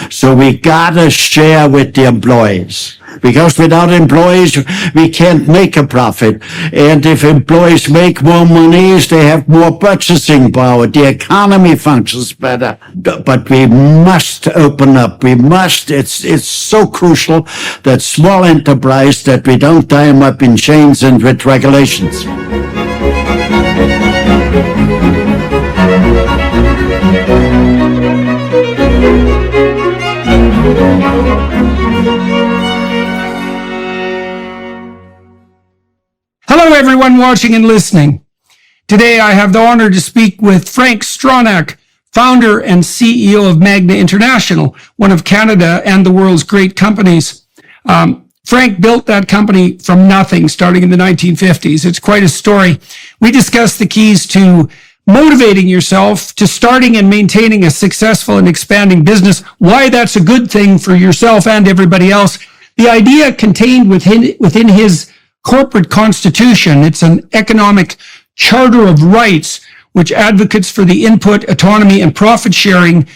So we gotta share with the employees. Because without employees, we can't make a profit. And if employees make more money, they have more purchasing power. The economy functions better. But we must open up. We must. It's so crucial that small enterprise, that we don't tie them up in chains and with regulations. Hello, everyone watching and listening. Today, I have the honor to speak with Frank Stronach, founder and CEO of Magna International, one of Canada and the world's great companies. Frank built that company from nothing, starting in the 1950s. It's quite a story. We discuss the keys to motivating yourself, to starting and maintaining a successful and expanding business, why that's a good thing for yourself and everybody else. The idea contained within his corporate constitution. It's an economic charter of rights which advocates for the input, autonomy, and profit sharing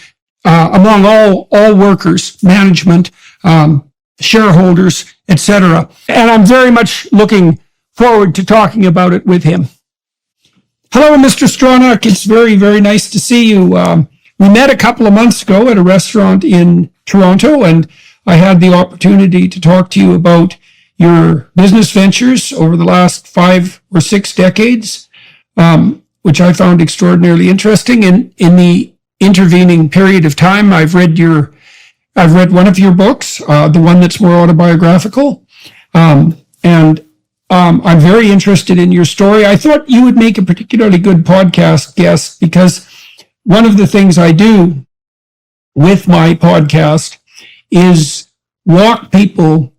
among all workers, management, shareholders, etc. And I'm very much looking forward to talking about it with him. Hello, Mr. Stronach. It's very, very nice to see you. We met a couple of months ago at a restaurant in Toronto, and I had the opportunity to talk to you about your business ventures over the last 5 or 6 decades, which I found extraordinarily interesting. In the intervening period of time, I've read one of your books, the one that's more autobiographical, and I'm very interested in your story. I thought you would make a particularly good podcast guest because one of the things I do with my podcast is walk people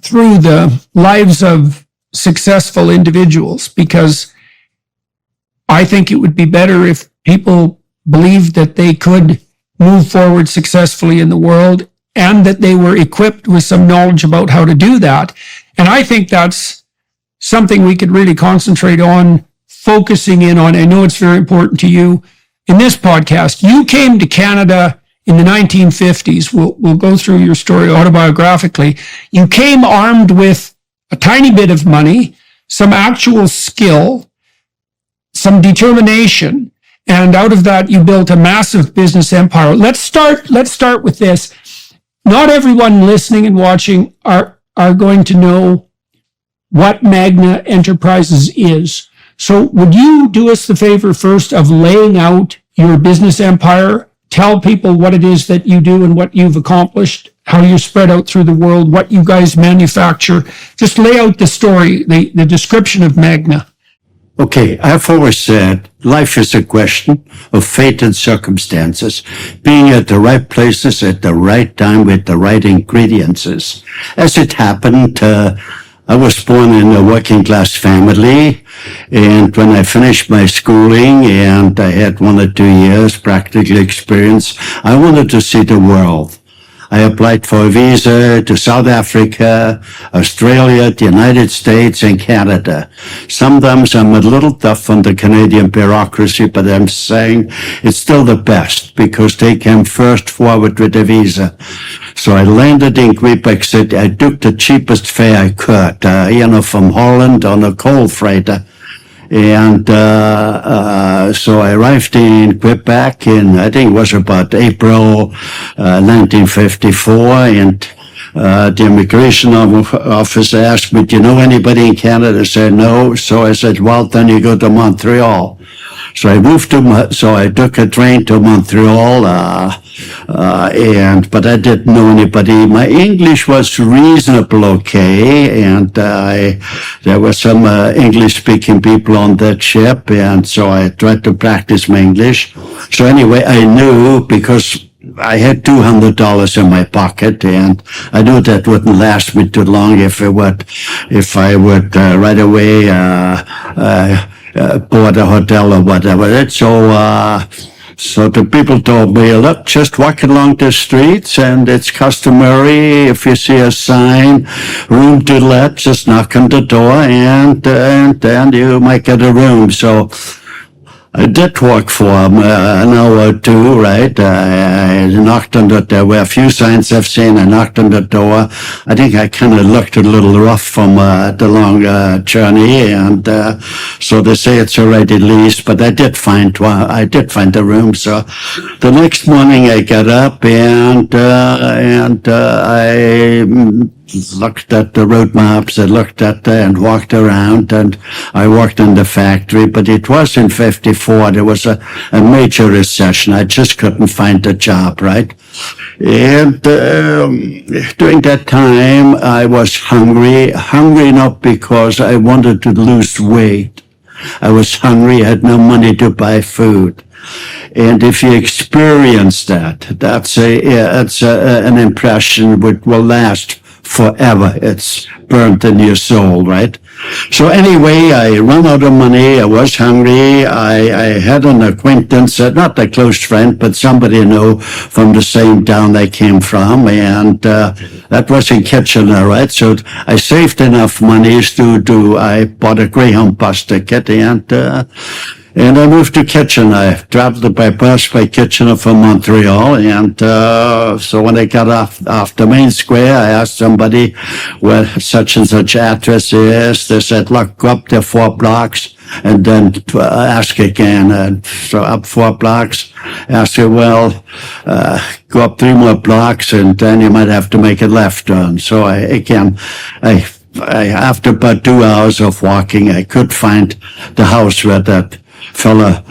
through the lives of successful individuals, because I think it would be better if people believed that they could move forward successfully in the world and that they were equipped with some knowledge about how to do that. And I think that's something we could really concentrate on, focusing in on. I know it's very important to you in this podcast. You came to Canada in the 1950s. We'll go through your story autobiographically. You came armed with a tiny bit of money, some actual skill, some determination, and out of that you built a massive business empire. Let's start with this. Not everyone listening and watching are going to know what Magna Enterprises is. So would you do us the favor first of laying out your business empire? Tell people what it is that you do and what you've accomplished, how you're spread out through the world, what you guys manufacture. Just lay out the story, the description of Magna. Okay, I've always said life is a question of fate and circumstances, being at the right places at the right time with the right ingredients. As it happened, I was born in a working class family, and when I finished my schooling and I had 1 or 2 years practical experience, I wanted to see the world. I applied for a visa to South Africa, Australia, the United States, and Canada. Sometimes I'm a little tough on the Canadian bureaucracy, but I'm saying it's still the best because they came first forward with the visa. So I landed in Quebec City. I took the cheapest fare I could, from Holland on a coal freighter. And so I arrived in Quebec in, I think it was about April 1954, and the immigration officer asked me, do you know anybody in Canada? I said, no. So I said, well, then you go to Montreal. So I took a train to Montreal, but I didn't know anybody. My English was reasonable okay, and there were some English-speaking people on that ship, and so I tried to practice my English. So anyway, I knew because I had $200 in my pocket, and I knew that wouldn't last me too long if I would right away board a hotel or whatever. So the people told me, look, just walk along the streets, and it's customary, if you see a sign, room to let, just knock on the door, and then you might get a room. So I did work for him an hour or two, right? I knocked on the door. There were a few signs I've seen. I knocked on the door. I think I kind of looked a little rough from the long journey, and so they say it's already leased. But I did find the room. So the next morning I got up and I looked at the road maps, I looked at and walked around, and I worked in the factory, but it was in 54. There was a major recession. I just couldn't find a job, right? And during that time, I was hungry not because I wanted to lose weight. I was hungry, I had no money to buy food. And if you experience that, that's an impression which will last forever. It's burnt in your soul, right? So anyway, I ran out of money. I was hungry. I had an acquaintance, not a close friend, but somebody I know from the same town I came from, and that was in Kitchener, right? So I saved enough money I bought a Greyhound bus ticket, and I moved to Kitchener. I traveled by bus by Kitchener from Montreal. And so when I got off the main square, I asked somebody where such and such address is. They said, look, go up there 4 blocks and then ask again. And so up 4 blocks, ask you, well, go up 3 more blocks and then you might have to make a left turn. So after about 2 hours of walking, I could find the house where that fella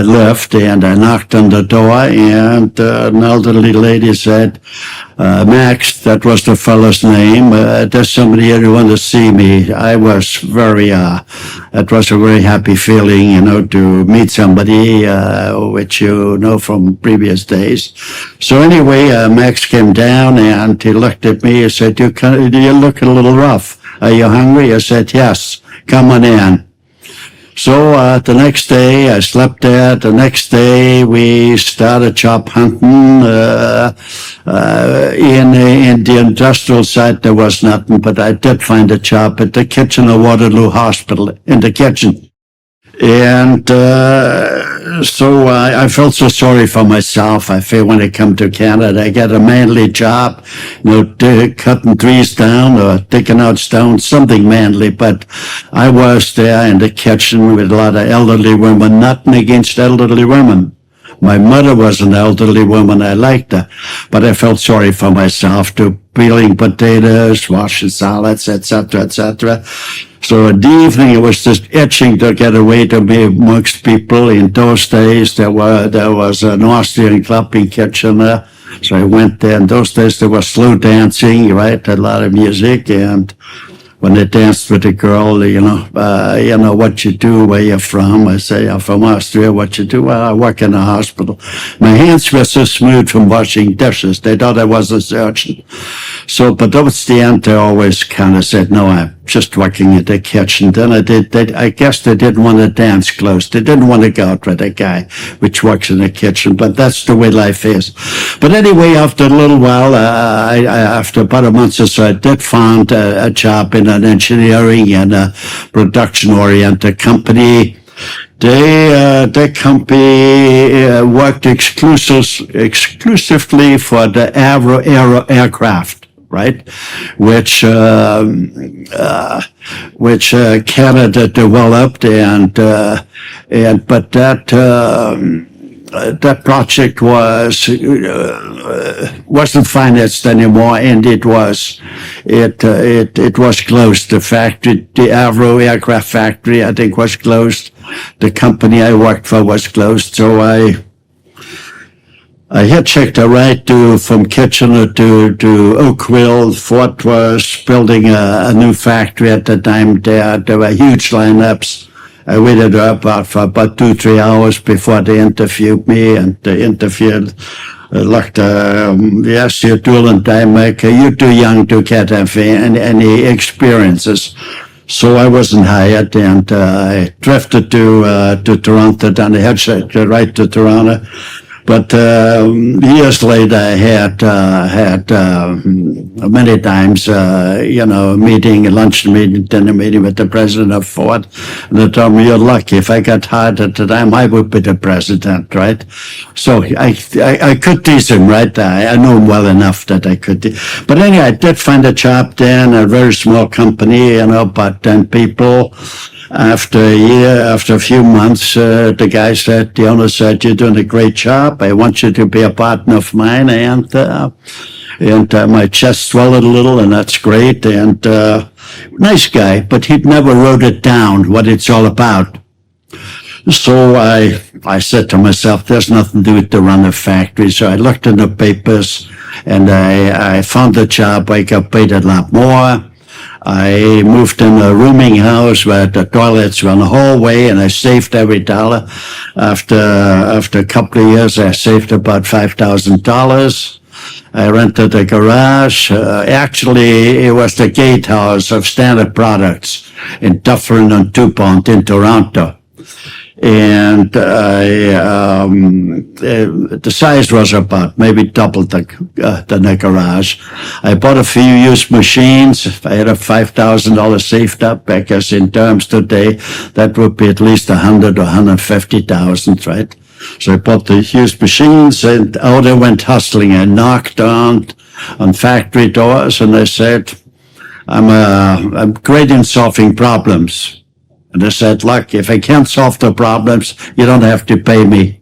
lived, and I knocked on the door, and an elderly lady said, Max, that was the fellow's name, there's somebody here who wants to see me. I was it was a very happy feeling, to meet somebody which you know from previous days. So anyway, Max came down, and he looked at me and said, you look a little rough. Are you hungry? I said, yes, come on in. So the next day, I slept there. The next day, we started job hunting. In the industrial site, there was nothing, but I did find a job at the Kitchener-Waterloo Hospital in the kitchen. And so I felt so sorry for myself. I feel when I come to Canada, I get a manly job, cutting trees down or taking out stones, something manly. But I was there in the kitchen with a lot of elderly women, nothing against elderly women. My mother was an elderly woman. I liked her, but I felt sorry for myself peeling potatoes, washing salads, etc., etc. So in the evening, it was just itching to get away to be amongst people. In those days, there was an Austrian club in Kitchener, so I went there. In those days, there was slow dancing, right? A lot of music, and when they danced with a girl, what you do, where you're from. I say, I'm from Austria. What you do? Well, I work in a hospital. My hands were so smooth from washing dishes. They thought I was a surgeon. So, but towards the end, they always kind of said, no, I'm just working in the kitchen. Then I guess they didn't want to dance close. They didn't want to go out with a guy which works in the kitchen, but that's the way life is. But anyway, after a little while, after about a month or so, I did find a job in an engineering and a production-oriented company. The company worked exclusively for the Aero aircraft, right? Which Canada developed, but that project wasn't financed anymore, and it was closed. The factory, the Aero aircraft factory, I think, was closed. The company I worked for was closed. So I hitchhiked a ride from Kitchener to Oakville. Ford was building a new factory at the time. There were huge lineups. I waited for about 2-3 hours before they interviewed me, and they interviewed. Yes, you're dual maker. You're too young to get any experiences. So I wasn't hired, and I drifted to Toronto, down the hitchhike right to Toronto. But years later, I had many times, a meeting, a lunch meeting, dinner meeting with the president of Ford, and they told me, "You're lucky. If I got hired at the time, I would be the president, right?" So I could tease him, right? I know him well enough that I could. But anyway, I did find a job then, a very small company, about 10 people. After a year, after a few months, the guy said, the owner said, "You're doing a great job. I want you to be a partner of mine." And my chest swelled a little, and that's great. And nice guy, but he'd never wrote it down, what it's all about. So I said to myself, there's nothing to do to run a factory. So I looked in the papers, and I found a job. I got paid a lot more. I moved in a rooming house where the toilets were in the hallway, and I saved every dollar. After a couple of years, I saved about $5,000. I rented a garage. Actually, it was the gatehouse of Standard Products in Dufferin and DuPont in Toronto. And the size was about maybe double the garage. I bought a few used machines. If I had a $5,000 saved up, I guess in terms today, that would be at least 100 or 150,000, right? So I bought the used machines, and out I went hustling. I knocked on factory doors, and I said, I'm great in solving problems. And I said, "Look, if I can't solve the problems, you don't have to pay me."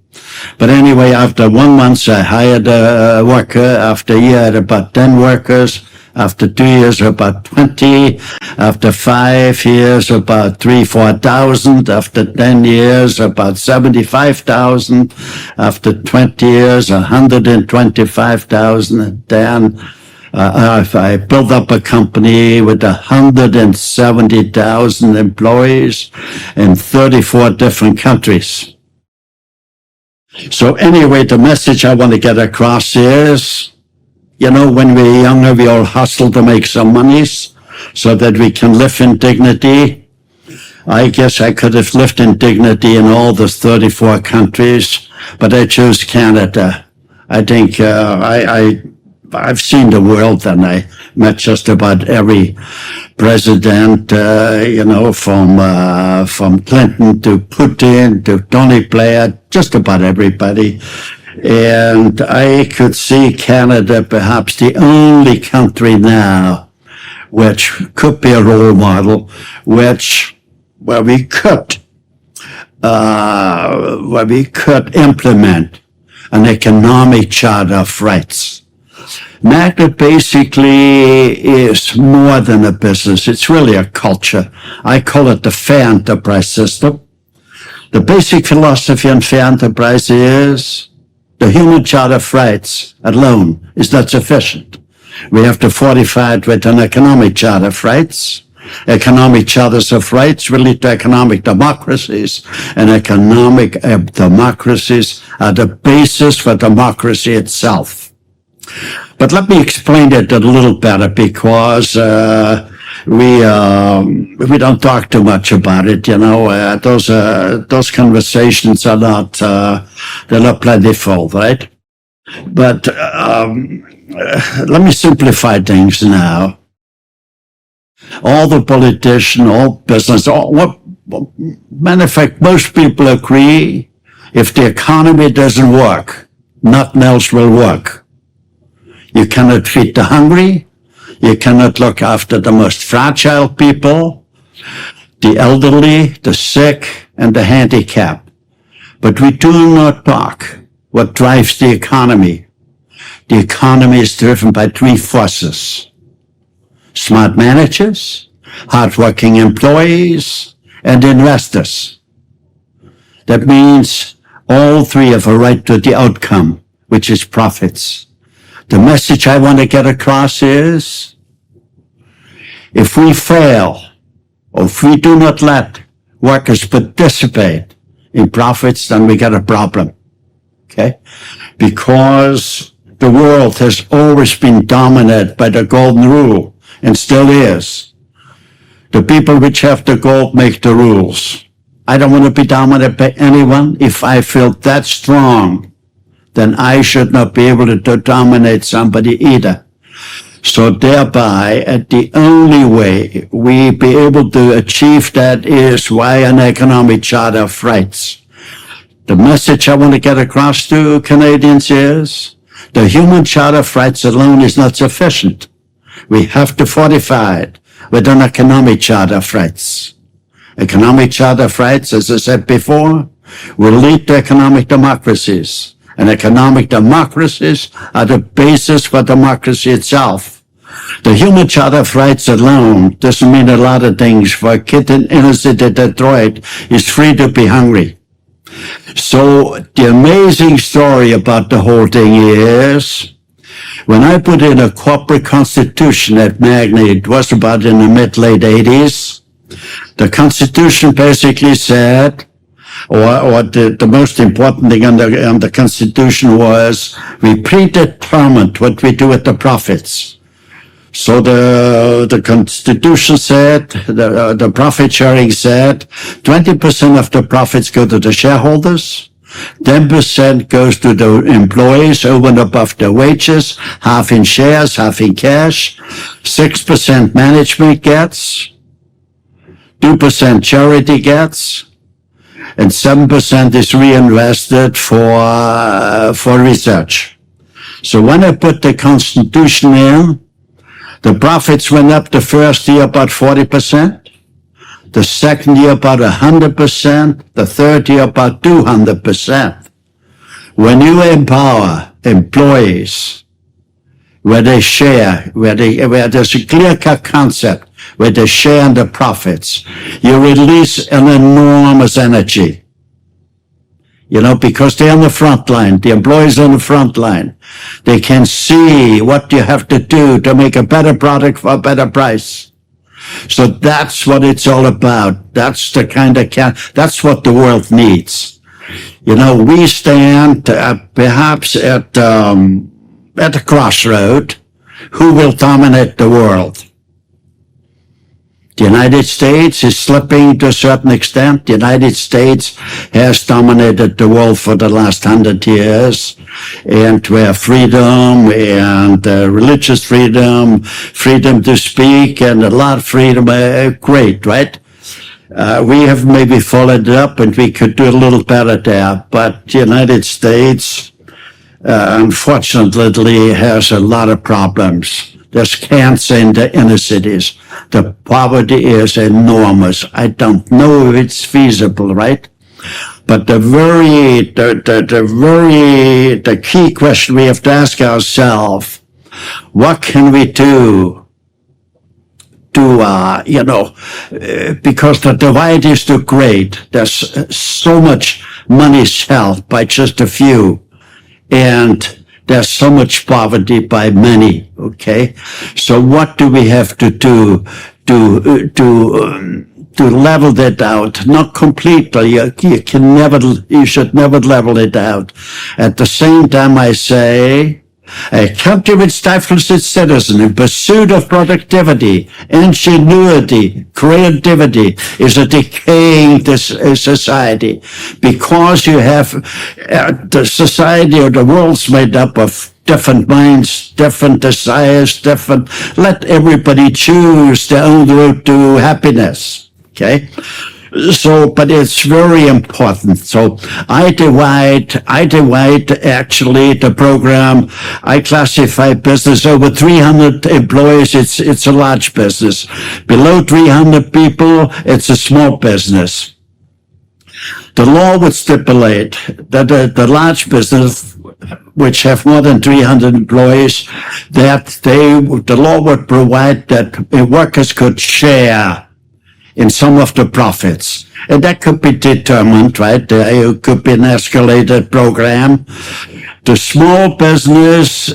But anyway, after 1 month, I hired a worker. After a year, I had about 10 workers. After 2 years, about 20. After 5 years, about 4,000. After 10 years, about 75,000. After 20 years, 125,000. And then I built up a company with 170,000 employees in 34 different countries. So anyway, the message I want to get across is, when we were younger, we all hustled to make some monies so that we can live in dignity. I guess I could have lived in dignity in all the 34 countries, but I chose Canada. I think I've seen the world, and I met just about every president, from Clinton to Putin to Tony Blair, just about everybody. And I could see Canada perhaps the only country now which could be a role model, where we could implement an economic charter of rights. Magna basically is more than a business. It's really a culture. I call it the fair enterprise system. The basic philosophy on fair enterprise is the human charter of rights alone is not sufficient. We have to fortify it with an economic charter of rights. Economic charters of rights will lead to economic democracies, and economic democracies are the basis for democracy itself. But let me explain it a little better, because we don't talk too much about it. Those conversations are not they're not plentiful, right? But let me simplify things now. All the politicians, all business, matter of fact, most people agree, if the economy doesn't work, nothing else will work. You cannot feed the hungry. You cannot look after the most fragile people, the elderly, the sick, and the handicapped. But we do not talk what drives the economy. The economy is driven by 3 forces: smart managers, hardworking employees, and investors. That means all 3 have a right to the outcome, which is profits. The message I want to get across is, if we fail, or if we do not let workers participate in profits, then we got a problem, okay? Because the world has always been dominated by the golden rule, and still is. The people which have the gold make the rules. I don't want to be dominated by anyone. If I feel that strong then I should not be able to dominate somebody either. So thereby, the only way we be able to achieve that is via an economic charter of rights. The message I want to get across to Canadians is the human charter of rights alone is not sufficient. We have to fortify it with an economic charter of rights. Economic charter of rights, as I said before, will lead to economic democracies. And economic democracies are the basis for democracy itself. The human charter of rights alone doesn't mean a lot of things. For a kid in inner city Detroit is free to be hungry. So the amazing story about the whole thing is, when I put in a corporate constitution at Magna, it was about in the mid-late 80s, the constitution basically said, or the most important thing on the constitution was, we predetermined what we do with the profits. So the constitution said, the profit sharing said, 20% of the profits go to the shareholders, 10% goes to the employees over and above their wages, half in shares, half in cash, 6% management gets, 2% charity gets, and 7% is reinvested for research. So when I put the constitution in, the profits went up the first year about 40%, the second year about 100%, the third year about 200%. When you empower employees, where they share, where there's a clear-cut concept, where they share in the profits, you release an enormous energy. You know, because they're on the front line, the employees on the front line. They can see what you have to do to make a better product for a better price. So that's what it's all about. That's the kind of that's what the world needs. You know, we stand perhaps at a crossroad. Who will dominate the world? The United States is slipping to a certain extent. The United States has dominated the world for the last 100 years. And where freedom and religious freedom, freedom to speak, and a lot of freedom are great, right? We have maybe followed it up and we could do a little better there. But the United States, unfortunately, has a lot of problems. There's cancer in the inner cities. The poverty is enormous. I don't know if it's feasible, right? But the key question we have to ask ourselves, what can we do to, because the divide is too great. There's so much money held by just a few. And there's so much poverty by many, okay? So what do we have to do to level that out? Not completely. You should never level it out. At the same time, I say, a country which stifles its citizen in pursuit of productivity, ingenuity, creativity is a decaying society, because you have the society or the world's made up of different minds, different desires, let everybody choose their own route to happiness. Okay? So, but it's very important. So I divide actually the program. I classify business over 300 employees. It's a large business. Below 300 people, it's a small business. The law would stipulate that the large business, which have more than 300 employees, that the law would provide that workers could share in some of the profits. And that could be determined, right? It could be an escalated program. The small business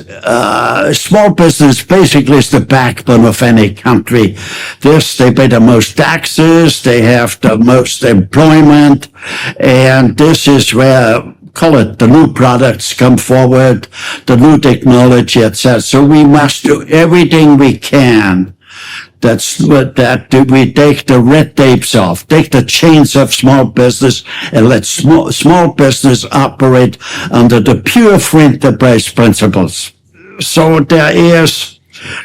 basically is the backbone of any country. They pay the most taxes, they have the most employment, and this is where, call it, the new products come forward, the new technology, etc. So we must do everything we can that we take the red tapes off, take the chains of small business, and let small business operate under the pure free enterprise principles. So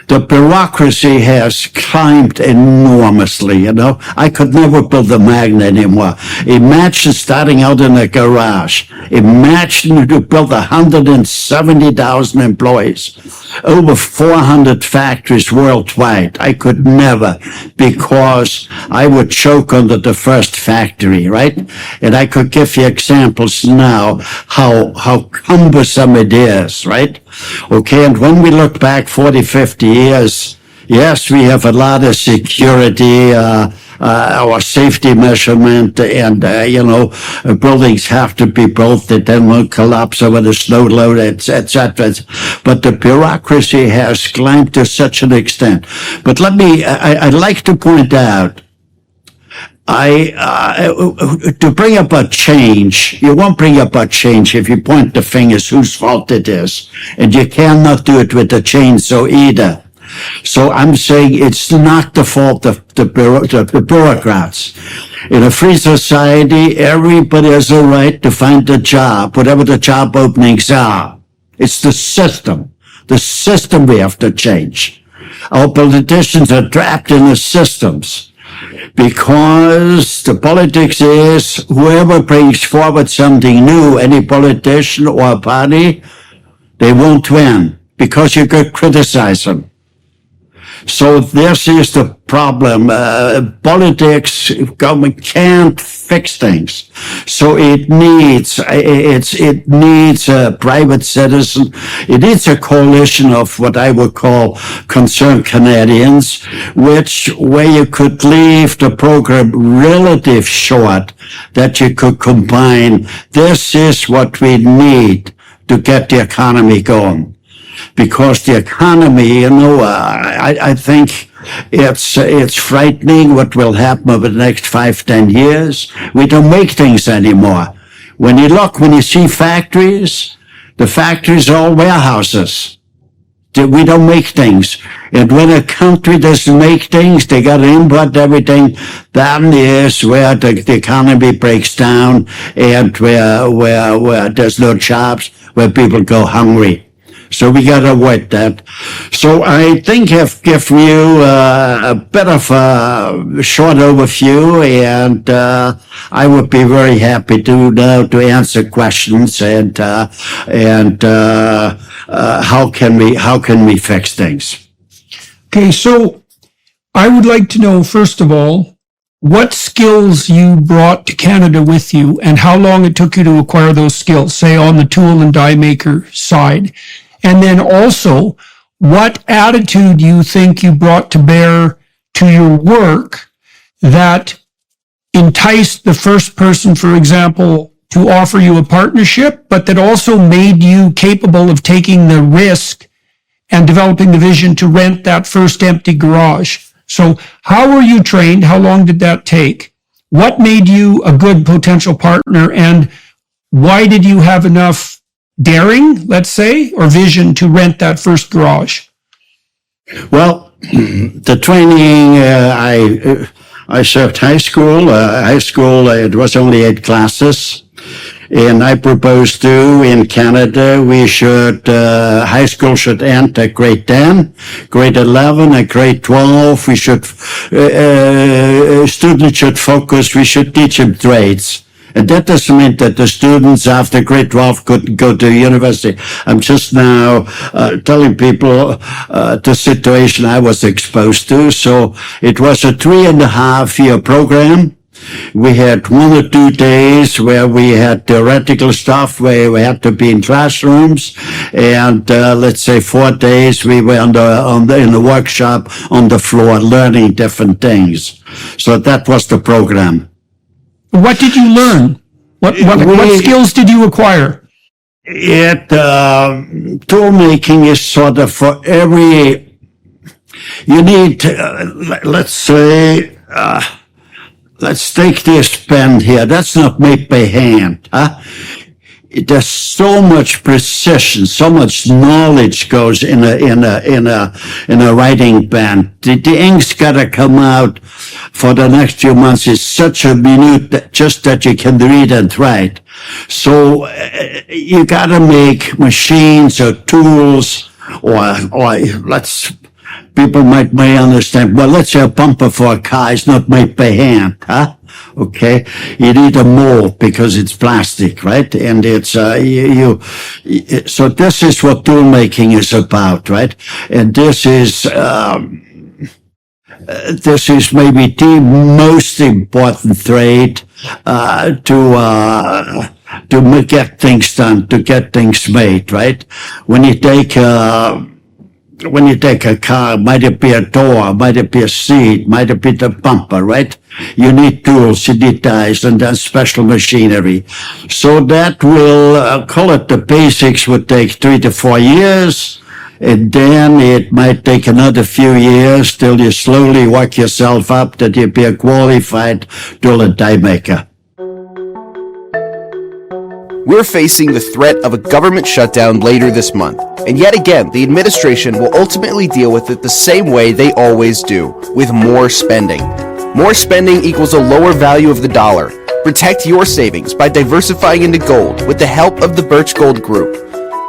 the bureaucracy has climbed enormously, you know. I could never build a Magna anymore. Imagine starting out in a garage. Imagine to build 170,000 employees, over 400 factories worldwide. I could never, because I would choke under the first factory, right? And I could give you examples now how cumbersome it is, right? Okay, and when we look back 40, 50 years, yes, we have a lot of security, our safety measurement, and, buildings have to be built that then won't collapse over the snow load, etc. But the bureaucracy has climbed to such an extent. But I'd like to point out, to bring about change, you won't bring about change if you point the fingers whose fault it is. And you cannot do it with a chainsaw either. So I'm saying it's not the fault of the bureaucrats. In a free society, everybody has a right to find a job, whatever the job openings are. It's the system we have to change. Our politicians are trapped in the systems. Because the politics is whoever brings forward something new, any politician or party, they won't win because you could criticize them. So this is the problem. Politics, government can't fix things. So it needs a private citizen. It needs a coalition of what I would call concerned Canadians, where you could leave the program relative short, that you could combine. This is what we need to get the economy going. Because the economy, I think it's frightening what will happen over the next 5-10 years. We don't make things anymore. When you see factories, the factories are all warehouses. We don't make things. And when a country doesn't make things, they got to import everything. That is where the economy breaks down, and where there's no jobs, where people go hungry. So we got to avoid that. So I think I've given you a bit of a short overview, and I would be very happy to answer questions and how can we fix things? Okay, so I would like to know, first of all, what skills you brought to Canada with you and how long it took you to acquire those skills, say on the tool and die maker side. And then also, what attitude you think you brought to bear to your work that enticed the first person, for example, to offer you a partnership, but that also made you capable of taking the risk and developing the vision to rent that first empty garage. So how were you trained? How long did that take? What made you a good potential partner? And why did you have enough daring, let's say, or vision to rent that first garage? Well, the training, I served high school. It was only 8 classes. And I proposed to, in Canada, high school should end at grade 10, grade 11, and grade 12. Students should focus, we should teach them trades. And that doesn't mean that the students after grade 12 couldn't go to university. I'm just now telling people the situation I was exposed to. So it was a 3.5-year program. We had 1 or 2 days where we had theoretical stuff where we had to be in classrooms, and let's say 4 days we were in the workshop on the floor learning different things. So that was the program. What did you learn? What skills did you acquire? Tool making is sort of for every. You need, let's say. Let's take this pen here. That's not made by hand. there's so much precision, so much knowledge goes in a writing pen. The ink's gotta come out for the next few months. It's such a minute just that you can read and write. So you gotta make machines or tools or people may understand, well, let's say a bumper for a car is not made by hand, huh? Okay, you need a mold because it's plastic, right? And it's so this is what tool making is about, right? And this is maybe the most important trade to get things done, to get things made, right? When you take a car, might it be a door, might it be a seat, might it be the bumper, right? You need tools, you need dies, and then special machinery. So that will, call it the basics, would take 3 to 4 years. And then it might take another few years till you slowly work yourself up that you be a qualified tool and die maker. We're facing the threat of a government shutdown later this month, and yet again, the administration will ultimately deal with it the same way they always do, with more spending. More spending equals a lower value of the dollar. Protect your savings by diversifying into gold with the help of the Birch Gold Group.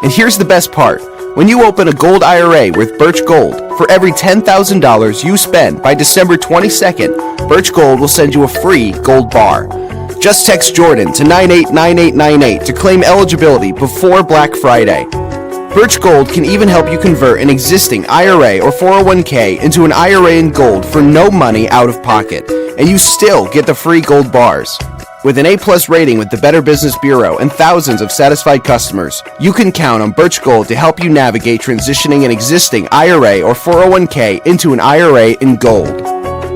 And here's the best part. When you open a gold IRA with Birch Gold, for every $10,000 you spend by December 22nd, Birch Gold will send you a free gold bar. Just text Jordan to 989898 to claim eligibility before Black Friday. Birch Gold can even help you convert an existing IRA or 401k into an IRA in gold for no money out of pocket, and you still get the free gold bars. With an A+ rating with the Better Business Bureau and thousands of satisfied customers, you can count on Birch Gold to help you navigate transitioning an existing IRA or 401k into an IRA in gold.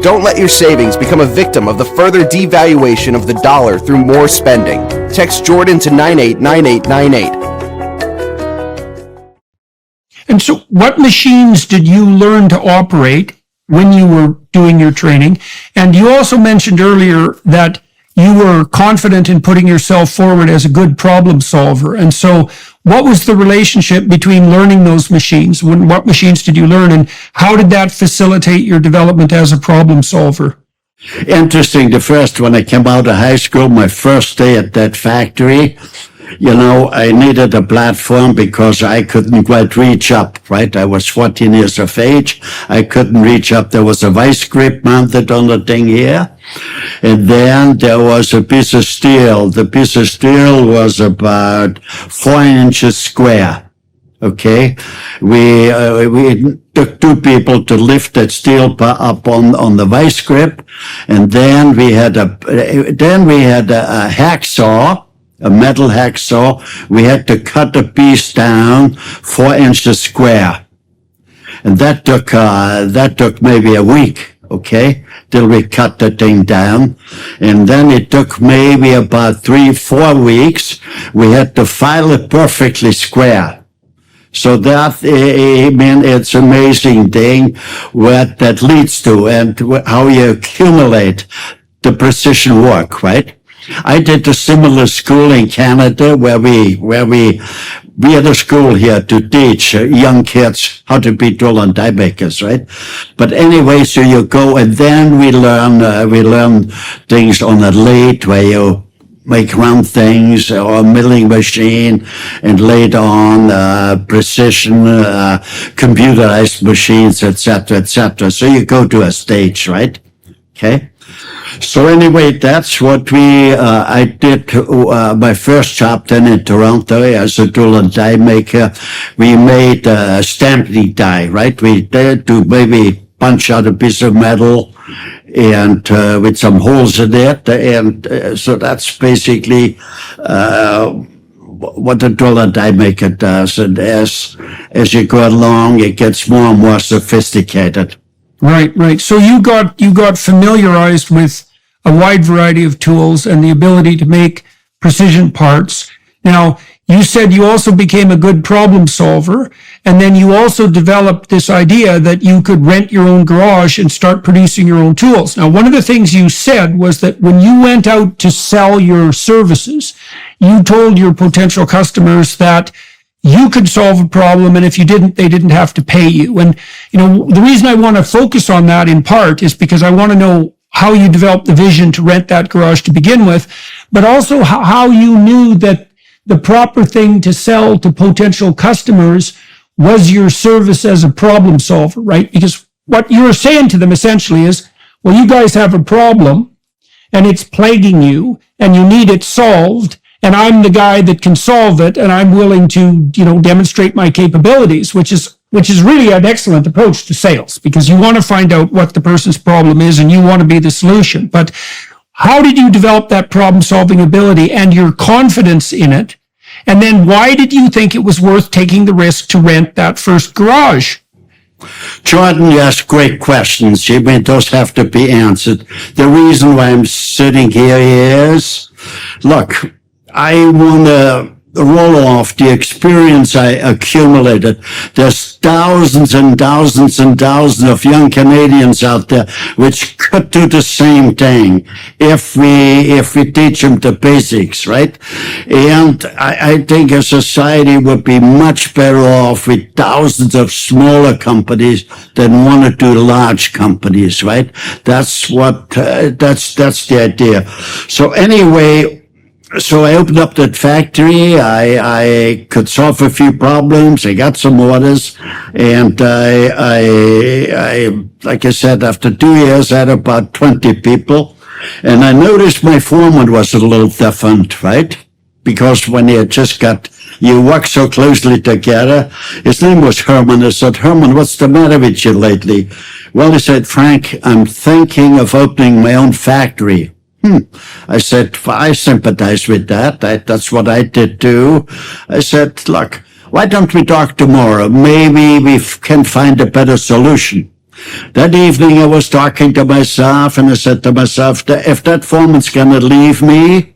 Don't let your savings become a victim of the further devaluation of the dollar through more spending. Text Jordan to 989898. And so what machines did you learn to operate when you were doing your training? And you also mentioned earlier that you were confident in putting yourself forward as a good problem solver. And so what was the relationship between learning those machines? What machines did you learn, and how did that facilitate your development as a problem solver? Interesting. The first, when I came out of high school, my first day at that factory, I needed a platform because I couldn't quite reach up, right? I was 14 years of age. I couldn't reach up. There was a vice grip mounted on the thing here. And then there was a piece of steel. The piece of steel was about 4 inches square. Okay. We took 2 people to lift that steel up on the vice grip. And then we had a hacksaw, a metal hacksaw. We had to cut the piece down 4 inches square. And that took maybe a week, okay, till we cut the thing down. And then it took maybe about 3-4 weeks. We had to file it perfectly square. So that, it's an amazing thing what that leads to and how you accumulate the precision work, right? I did a similar school in Canada where we had a school here to teach young kids how to be tool and die makers, right? But anyway, so you go and then we learn things on a lathe where you make round things or a milling machine, and later on precision computerized machines, etc., etc. So you go to a stage, right? Okay. So anyway, that's what I did, my first job then in Toronto as a tool and die maker. We made stamping die, right? We did to maybe punch out a piece of metal and with some holes in it. And so that's basically what the tool and die maker does. And as you go along, it gets more and more sophisticated. Right. So you got familiarized with a wide variety of tools and the ability to make precision parts. Now, you said you also became a good problem solver, and then you also developed this idea that you could rent your own garage and start producing your own tools. Now, one of the things you said was that when you went out to sell your services, you told your potential customers that you could solve a problem, and if you didn't, they didn't have to pay you. And, the reason I want to focus on that in part is because I want to know how you developed the vision to rent that garage to begin with, but also how you knew that the proper thing to sell to potential customers was your service as a problem solver, right? Because what you were saying to them essentially is, well, you guys have a problem and it's plaguing you and you need it solved, and I'm the guy that can solve it, and I'm willing to, demonstrate my capabilities, which is really an excellent approach to sales, because you want to find out what the person's problem is and you want to be the solution. But how did you develop that problem-solving ability and your confidence in it? And then why did you think it was worth taking the risk to rent that first garage? Jordan, you ask great questions. Those have to be answered. The reason why I'm sitting here is, look, I want to roll off the experience I accumulated. There's thousands and thousands and thousands of young Canadians out there which could do the same thing if we teach them the basics, right? And I think a society would be much better off with thousands of smaller companies than one or two large companies, right? That's the idea. So anyway, so I opened up that factory. I could solve a few problems. I got some orders, and I like I said, after 2 years, I had about 20 people, and I noticed my foreman was a little different, right? Because when you work so closely together, his name was Herman. I said, Herman, what's the matter with you lately? Well, he said, Frank, I'm thinking of opening my own factory. I said, I sympathize with that. That's what I did too. I said, look, why don't we talk tomorrow? Maybe we can find a better solution. That evening I was talking to myself, and I said to myself, if that foreman's gonna leave me,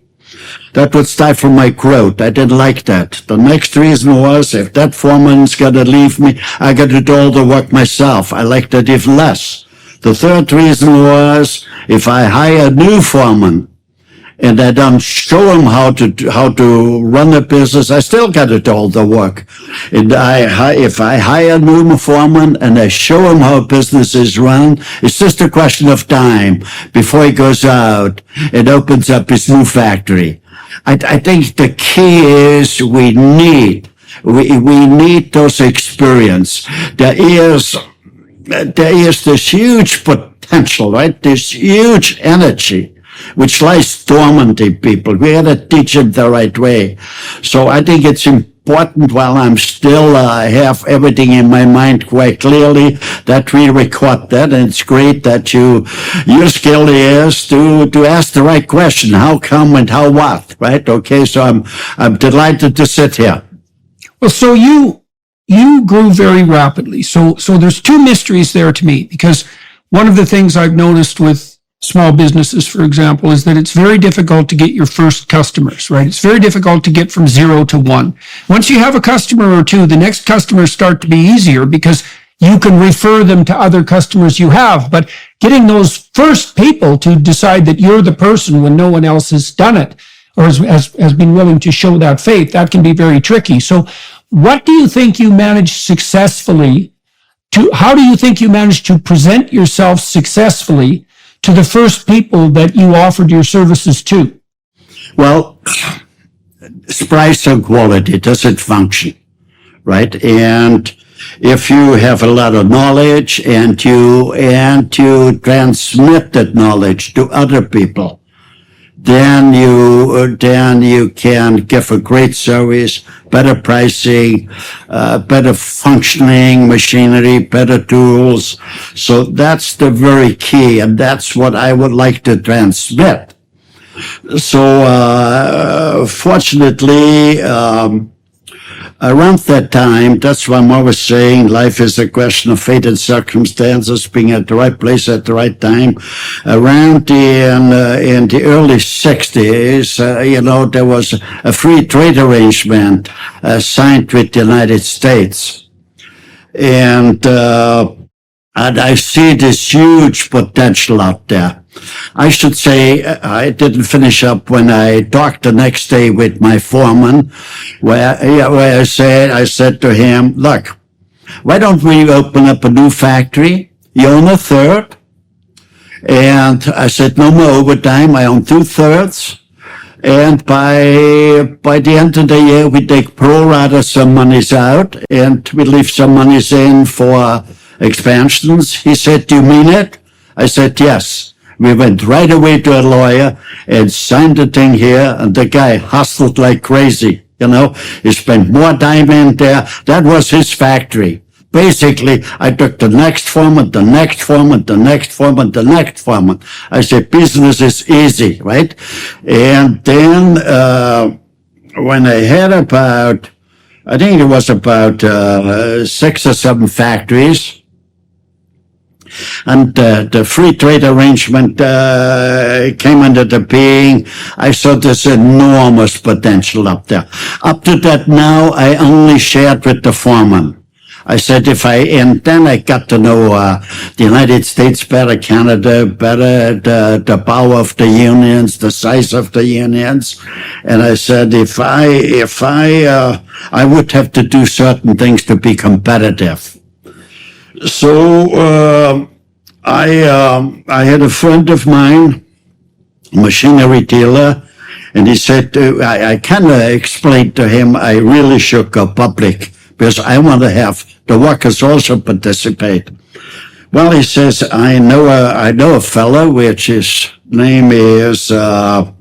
that would stifle my growth. I didn't like that. The next reason was, if that foreman's gonna leave me, I gotta do all the work myself. I liked it even less. The third reason was, if I hire a new foreman and I don't show him how to run a business, I still got to do all the work. And if I hire a new foreman and I show him how business is run, it's just a question of time before he goes out and opens up his new factory. I think the key is we need those experience. There is this huge potential, right? This huge energy which lies dormant in people. We got to teach them the right way. So I think it's important, while I'm still have everything in my mind quite clearly, that we record that. And it's great that your skill is to ask the right question: how come and how what, right? Okay, so I'm delighted to sit here. Well, so you grew very rapidly. So there's two mysteries there to me, because one of the things I've noticed with small businesses, for example, is that it's very difficult to get your first customers, right? It's very difficult to get from 0 to 1. Once you have a customer or two, the next customers start to be easier because you can refer them to other customers you have. But getting those first people to decide that you're the person when no one else has done it, or has been willing to show that faith, that can be very tricky. So what do you think you managed successfully how do you think you managed to present yourself successfully to the first people that you offered your services to? Well, price and quality doesn't function, right? And if you have a lot of knowledge and you transmit that knowledge to other people, then you can give a great service, better pricing, better functioning machinery, better tools. So that's the very key, and that's what I would like to transmit. So fortunately, around that time, that's why I'm always saying life is a question of fate and circumstances, being at the right place at the right time. Around in the early 60s, there was a free trade arrangement signed with the United States. And I see this huge potential out there. I should say I didn't finish up when I talked the next day with my foreman, where I said to him, look, why don't we open up a new factory? You own a third. And I said, no more overtime. I own 2/3. And by the end of the year, we take pro rata some monies out and we leave some monies in for expansions. He said, do you mean it? I said, yes. We went right away to a lawyer and signed the thing here, and the guy hustled like crazy. You know, he spent more time in there. That was his factory. Basically, I took the next foreman, the next foreman, the next foreman, the next foreman. I said, business is easy, right? And then, when I had I think it was about 6 or 7 factories, and the free trade arrangement came into the being. I saw this enormous potential up there. Up to that now, I only shared with the foreman. I said, and then I got to know the United States better, Canada better, the power of the unions, the size of the unions. And I said, I would have to do certain things to be competitive. So I had a friend of mine, a machinery dealer, and he said, I kind of explained to him, I really should go public because I want to have the workers also participate. Well, he says, I know a fellow, which his name is, I'll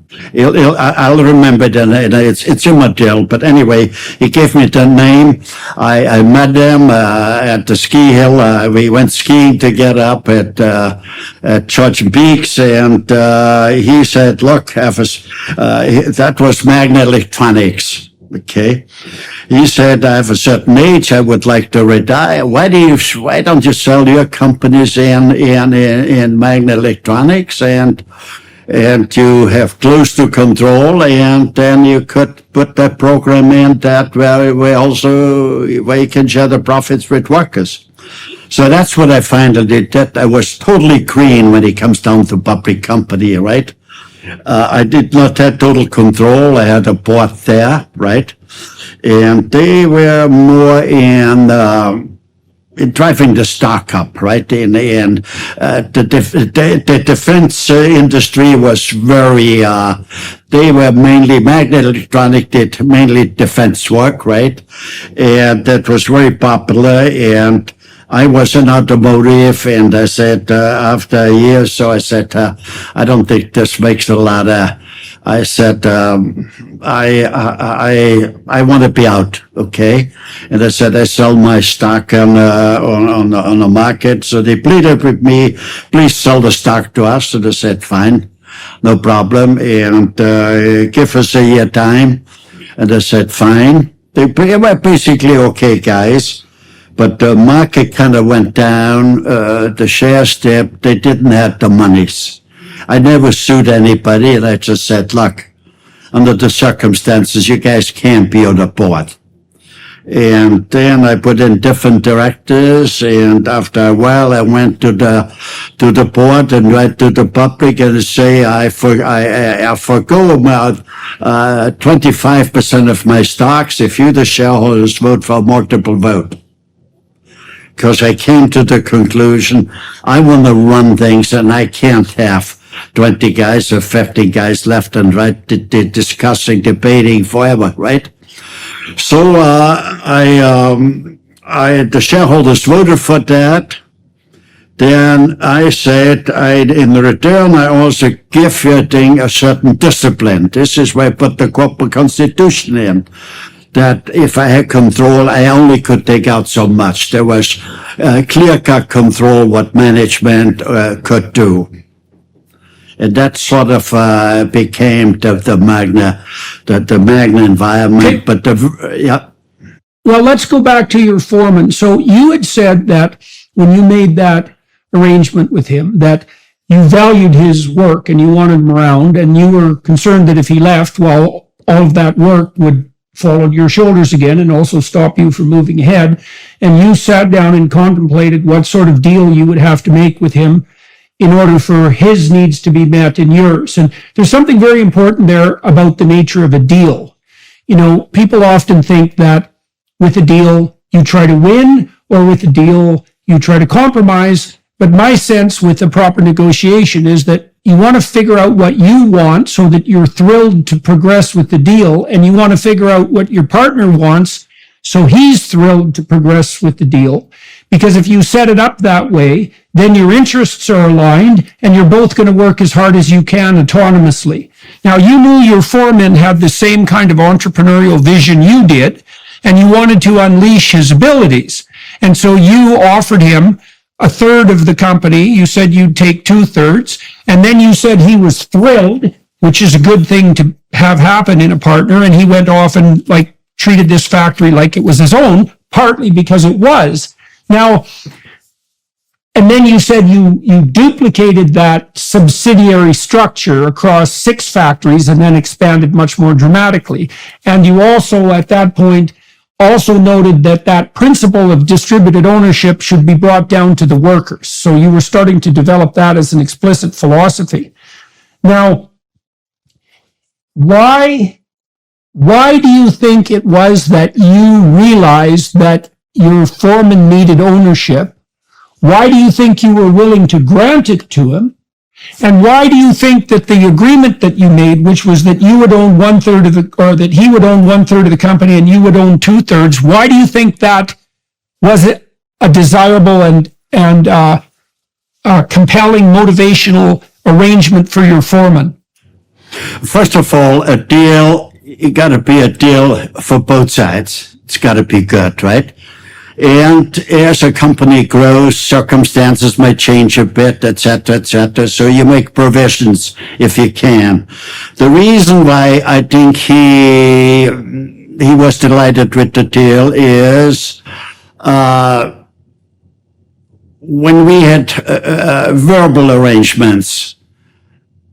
remember the name. It's immaterial, but anyway, he gave me the name. I met him at the ski hill. We went skiing together up at Church Beaks, and he said, "Look, that was Magna Electronics." Okay, he said, "I have a certain age. I would like to retire. Why don't you sell your companies in Magna Electronics and you have close to control, and then you could put that program in that where you can share the profits with workers." So that's what I finally did. That I was totally green when it comes down to public company, right? I did not have total control. I had a board there, right? And they were more in driving the stock up, right? The defense industry was very, they were mainly, Magna Electronic did mainly defense work, right? And that was very popular. And I was in automotive, and I said, after a year or so, I said, I don't think this makes a lot of, I said, I want to be out, okay? And I said, I sell my stock on the market. So they pleaded with me, please sell the stock to us. And I said, fine, no problem. And give us a year time. And I said, fine. They were basically okay, guys. But the market kind of went down, the shares dipped, they didn't have the monies. I never sued anybody, and I just said, look, under the circumstances, you guys can't be on the board. And then I put in different directors, and after a while, I went to the board and went to the public and say, I forgo about 25% of my stocks if you, the shareholders, vote for a multiple vote. Because I came to the conclusion, I want to run things, and I can't have 20 guys or 50 guys left and right discussing, debating forever, right? So the shareholders voted for that. Then I said, in return, I also give your thing a certain discipline. This is where I put the corporate constitution in. That if I had control, I only could take out so much. There was clear-cut control what management could do. And that sort of became the Magna environment. Okay. But yeah. Well, let's go back to your foreman. So you had said that when you made that arrangement with him, that you valued his work and you wanted him around, and you were concerned that if he left, well, all of that work would fall on your shoulders again and also stop you from moving ahead. And you sat down and contemplated what sort of deal you would have to make with him in order for his needs to be met and yours. And there's something very important there about the nature of a deal. People often think that with a deal, you try to win, or with a deal, you try to compromise. But my sense with a proper negotiation is that you want to figure out what you want so that you're thrilled to progress with the deal, and you want to figure out what your partner wants so he's thrilled to progress with the deal. Because if you set it up that way, then your interests are aligned and you're both going to work as hard as you can autonomously. Now, you knew your foreman had the same kind of entrepreneurial vision you did, and you wanted to unleash his abilities. And so you offered him a third of the company. You said you'd take 2/3. And then you said he was thrilled, which is a good thing to have happen in a partner. And he went off and treated this factory like it was his own, partly because it was. Now, and then you said you duplicated that subsidiary structure across 6 factories and then expanded much more dramatically. And you also, at that point, also noted that principle of distributed ownership should be brought down to the workers. So you were starting to develop that as an explicit philosophy. Now, why do you think it was that you realized that your foreman needed ownership? Why do you think you were willing to grant it to him? And why do you think that the agreement that you made, which was that you would own 1/3 or that he would own 1/3 of the company and you would own 2/3, why do you think that was a desirable and compelling motivational arrangement for your foreman? First of all, a deal, it got to be a deal for both sides. It's got to be good, right? And as a company grows, circumstances might change a bit, et cetera, so you make provisions if you can. The reason why I think he was delighted with the deal is when we had verbal arrangements,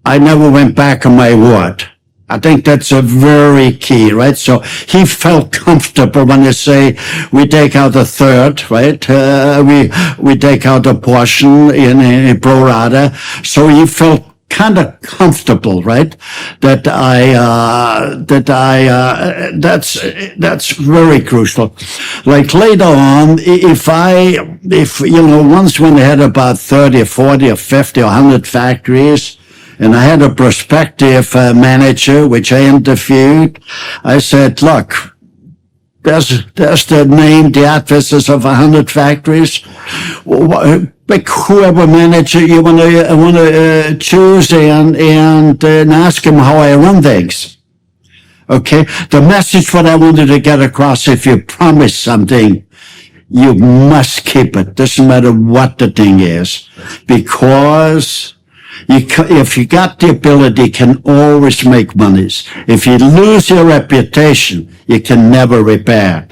I never went back on my word. I think that's a very key, right? So he felt comfortable when they say we take out 1/3, right? We take out a portion in pro rata. So he felt kind of comfortable, right? That's very crucial. Like later on, if once when I had about 30 or 40 or 50 or 100 factories, and I had a prospective manager, which I interviewed. I said, look, there's the name, the addresses of 100 factories. Pick whoever manager you want to choose and ask him how I run things. Okay? The message what I wanted to get across, if you promise something, you must keep it. Doesn't matter what the thing is. Because if you got the ability, you can always make monies. If you lose your reputation, you can never repair it.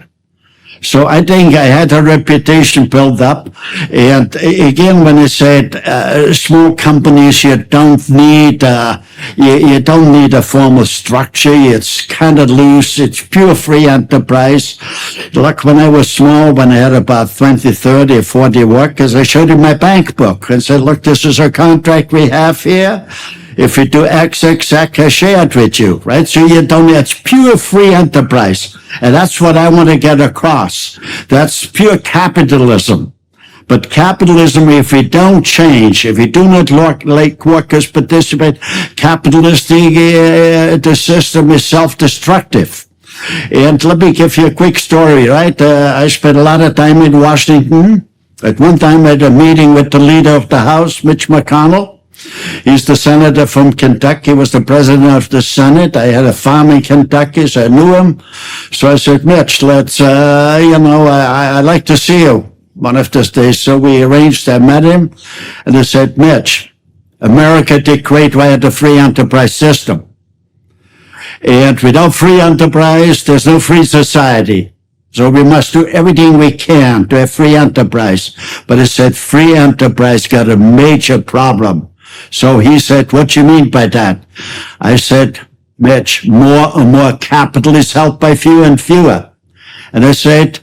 So I think I had a reputation built up. And again, when I said small companies, you don't need a formal structure. It's kind of loose. It's pure free enterprise. Like when I was small, when I had about 20, 30, 40 workers, I showed him my bank book and said, look, this is our contract we have here. If you do X, I share it with you, right? So it's pure free enterprise. And that's what I want to get across. That's pure capitalism. But capitalism, if we don't change, if we do not let workers participate, the system is self-destructive. And let me give you a quick story, right? I spent a lot of time in Washington. At one time I had a meeting with the leader of the House, Mitch McConnell. He's the senator from Kentucky. He was the president of the Senate. I had a farm in Kentucky, so I knew him. So I said, Mitch, let's, I'd like to see you one of these days. So we arranged, I met him, and I said, Mitch, America did great via the free enterprise system. And without free enterprise, there's no free society. So we must do everything we can to have free enterprise. But I said, free enterprise got a major problem. So he said, what do you mean by that? I said, Mitch, more and more capital is held by fewer and fewer. And I said,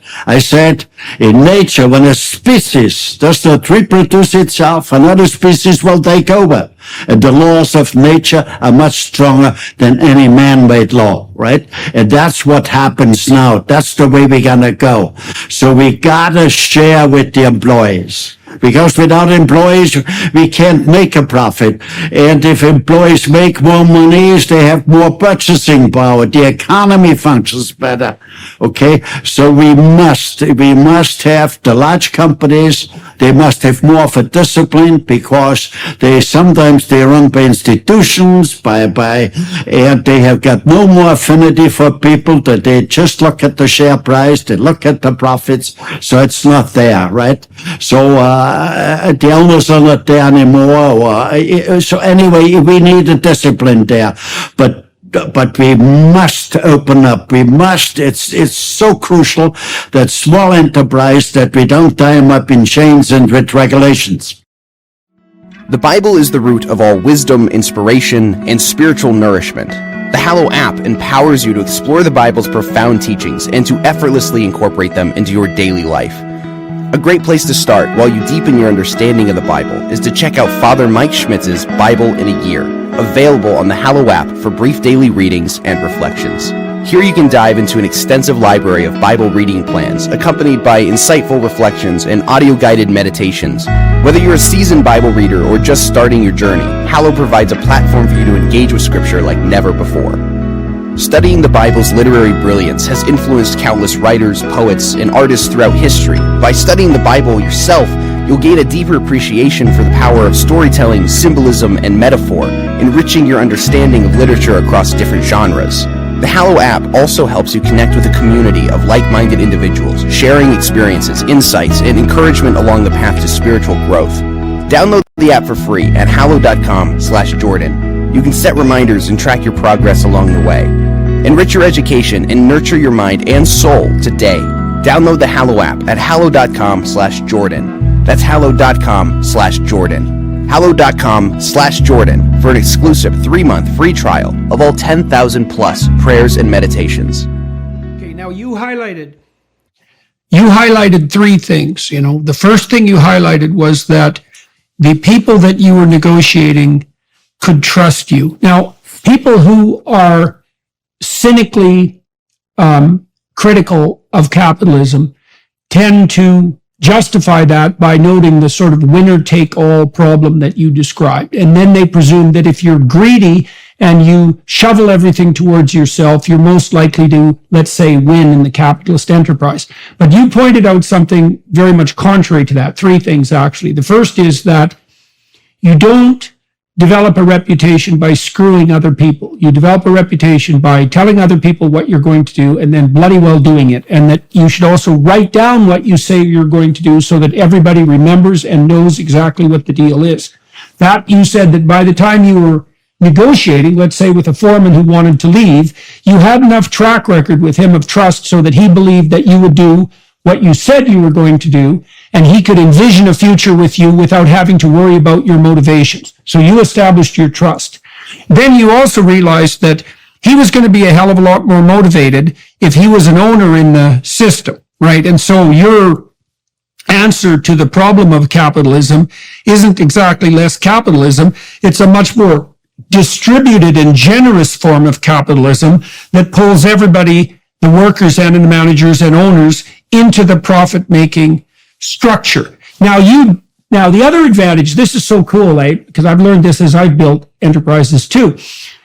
in nature, when a species does not reproduce itself, another species will take over. And the laws of nature are much stronger than any man-made law, right? And that's what happens now. That's the way we're gonna go. So we gotta share with the employees. Because without employees, we can't make a profit. And if employees make more money, they have more purchasing power. The economy functions better. Okay? So we must have the large companies, they must have more of a discipline because sometimes they run by institutions, and they have got no more affinity for people, that they just look at the share price, they look at the profits, so it's not there, right? So, the owners are not there anymore. So anyway, we need a discipline there, but we must open up. It's so crucial that small enterprise, that we don't tie them up in chains and with regulations. The Bible is the root of all wisdom, inspiration, and spiritual nourishment. The Hallow app empowers you to explore the Bible's profound teachings and to effortlessly incorporate them into your daily life. A great place to start while you deepen your understanding of the Bible is to check out Father Mike Schmitz's Bible in a Year, available on the Hallow app for brief daily readings and reflections. Here you can dive into an extensive library of Bible reading plans, accompanied by insightful reflections and audio-guided meditations. Whether you're a seasoned Bible reader or just starting your journey, Hallow provides a platform for you to engage with Scripture like never before. Studying the Bible's literary brilliance has influenced countless writers, poets, and artists throughout history. By studying the Bible yourself, you'll gain a deeper appreciation for the power of storytelling, symbolism, and metaphor, enriching your understanding of literature across different genres. The Hallow app also helps you connect with a community of like-minded individuals, sharing experiences, insights, and encouragement along the path to spiritual growth. Download the app for free at hallow.com/Jordan. You can set reminders and track your progress along the way. Enrich your education and nurture your mind and soul today. Download the Hallow app at hallow.com/Jordan. That's hallow.com/Jordan. hallow.com/Jordan for an exclusive 3-month free trial of all 10,000 plus prayers and meditations. Okay, now you highlighted 3 things. The first thing you highlighted was that the people that you were negotiating could trust you. Now, people who are cynically critical of capitalism tend to justify that by noting the sort of winner-take-all problem that you described. And then they presume that if you're greedy and you shovel everything towards yourself, you're most likely to, let's say, win in the capitalist enterprise. But you pointed out something very much contrary to that. 3 things, actually. The first is that you don't develop a reputation by screwing other people. You develop a reputation by telling other people what you're going to do and then bloody well doing it. And that you should also write down what you say you're going to do so that everybody remembers and knows exactly what the deal is. That you said that by the time you were negotiating, let's say with a foreman who wanted to leave, you had enough track record with him of trust so that he believed that you would do what you said you were going to do, and he could envision a future with you without having to worry about your motivations. So you established your trust. Then you also realized that he was going to be a hell of a lot more motivated if he was an owner in the system, right? And so your answer to the problem of capitalism isn't exactly less capitalism. It's a much more distributed and generous form of capitalism that pulls everybody, the workers and the managers and owners, into the profit-making structure. Now the other advantage, this is so cool, because I've learned this as I've built enterprises too.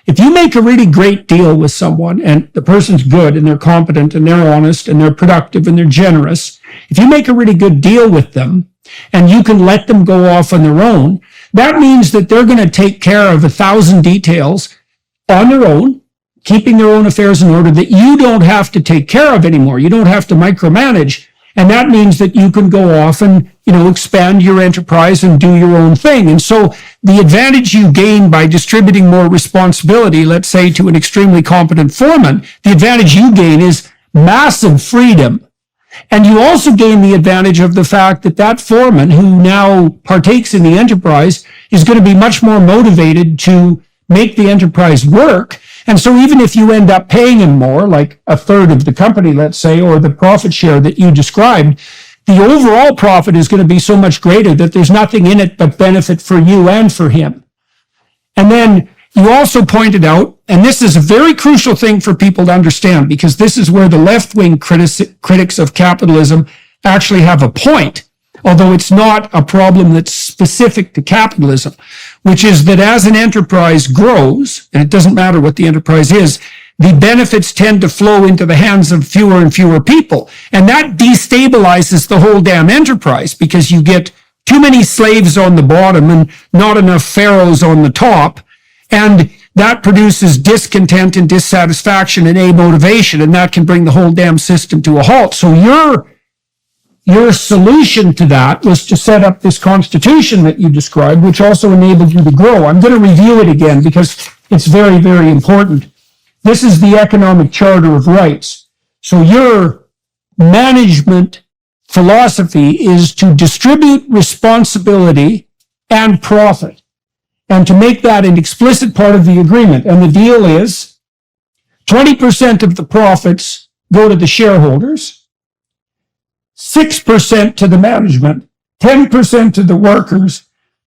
If you make a really great deal with someone and the person's good and they're competent and they're honest and they're productive and they're generous, if you make a really good deal with them and you can let them go off on their own, that means that they're going to take care of 1,000 details on their own, keeping their own affairs in order that you don't have to take care of anymore. You don't have to micromanage. And that means that you can go off and, expand your enterprise and do your own thing. And so the advantage you gain by distributing more responsibility, let's say to an extremely competent foreman, the advantage you gain is massive freedom. And you also gain the advantage of the fact that that foreman who now partakes in the enterprise is going to be much more motivated to make the enterprise work And so even if you end up paying him more, like a third of the company, let's say, or the profit share that you described, the overall profit is going to be so much greater that there's nothing in it but benefit for you and for him. And then you also pointed out, and this is a very crucial thing for people to understand, because this is where the left-wing critics of capitalism actually have a point, although it's not a problem that's specific to capitalism, which is that as an enterprise grows, and it doesn't matter what the enterprise is, the benefits tend to flow into the hands of fewer and fewer people. And that destabilizes the whole damn enterprise, because you get too many slaves on the bottom and not enough pharaohs on the top. And that produces discontent and dissatisfaction and amotivation, and that can bring the whole damn system to a halt. So your solution to that was to set up this constitution that you described, which also enabled you to grow. I'm going to review it again because it's very, very important. This is the Economic Charter of Rights. So your management philosophy is to distribute responsibility and profit, and to make that an explicit part of the agreement. And the deal is 20% of the profits go to the shareholders, 6% to the management, 10% to the workers,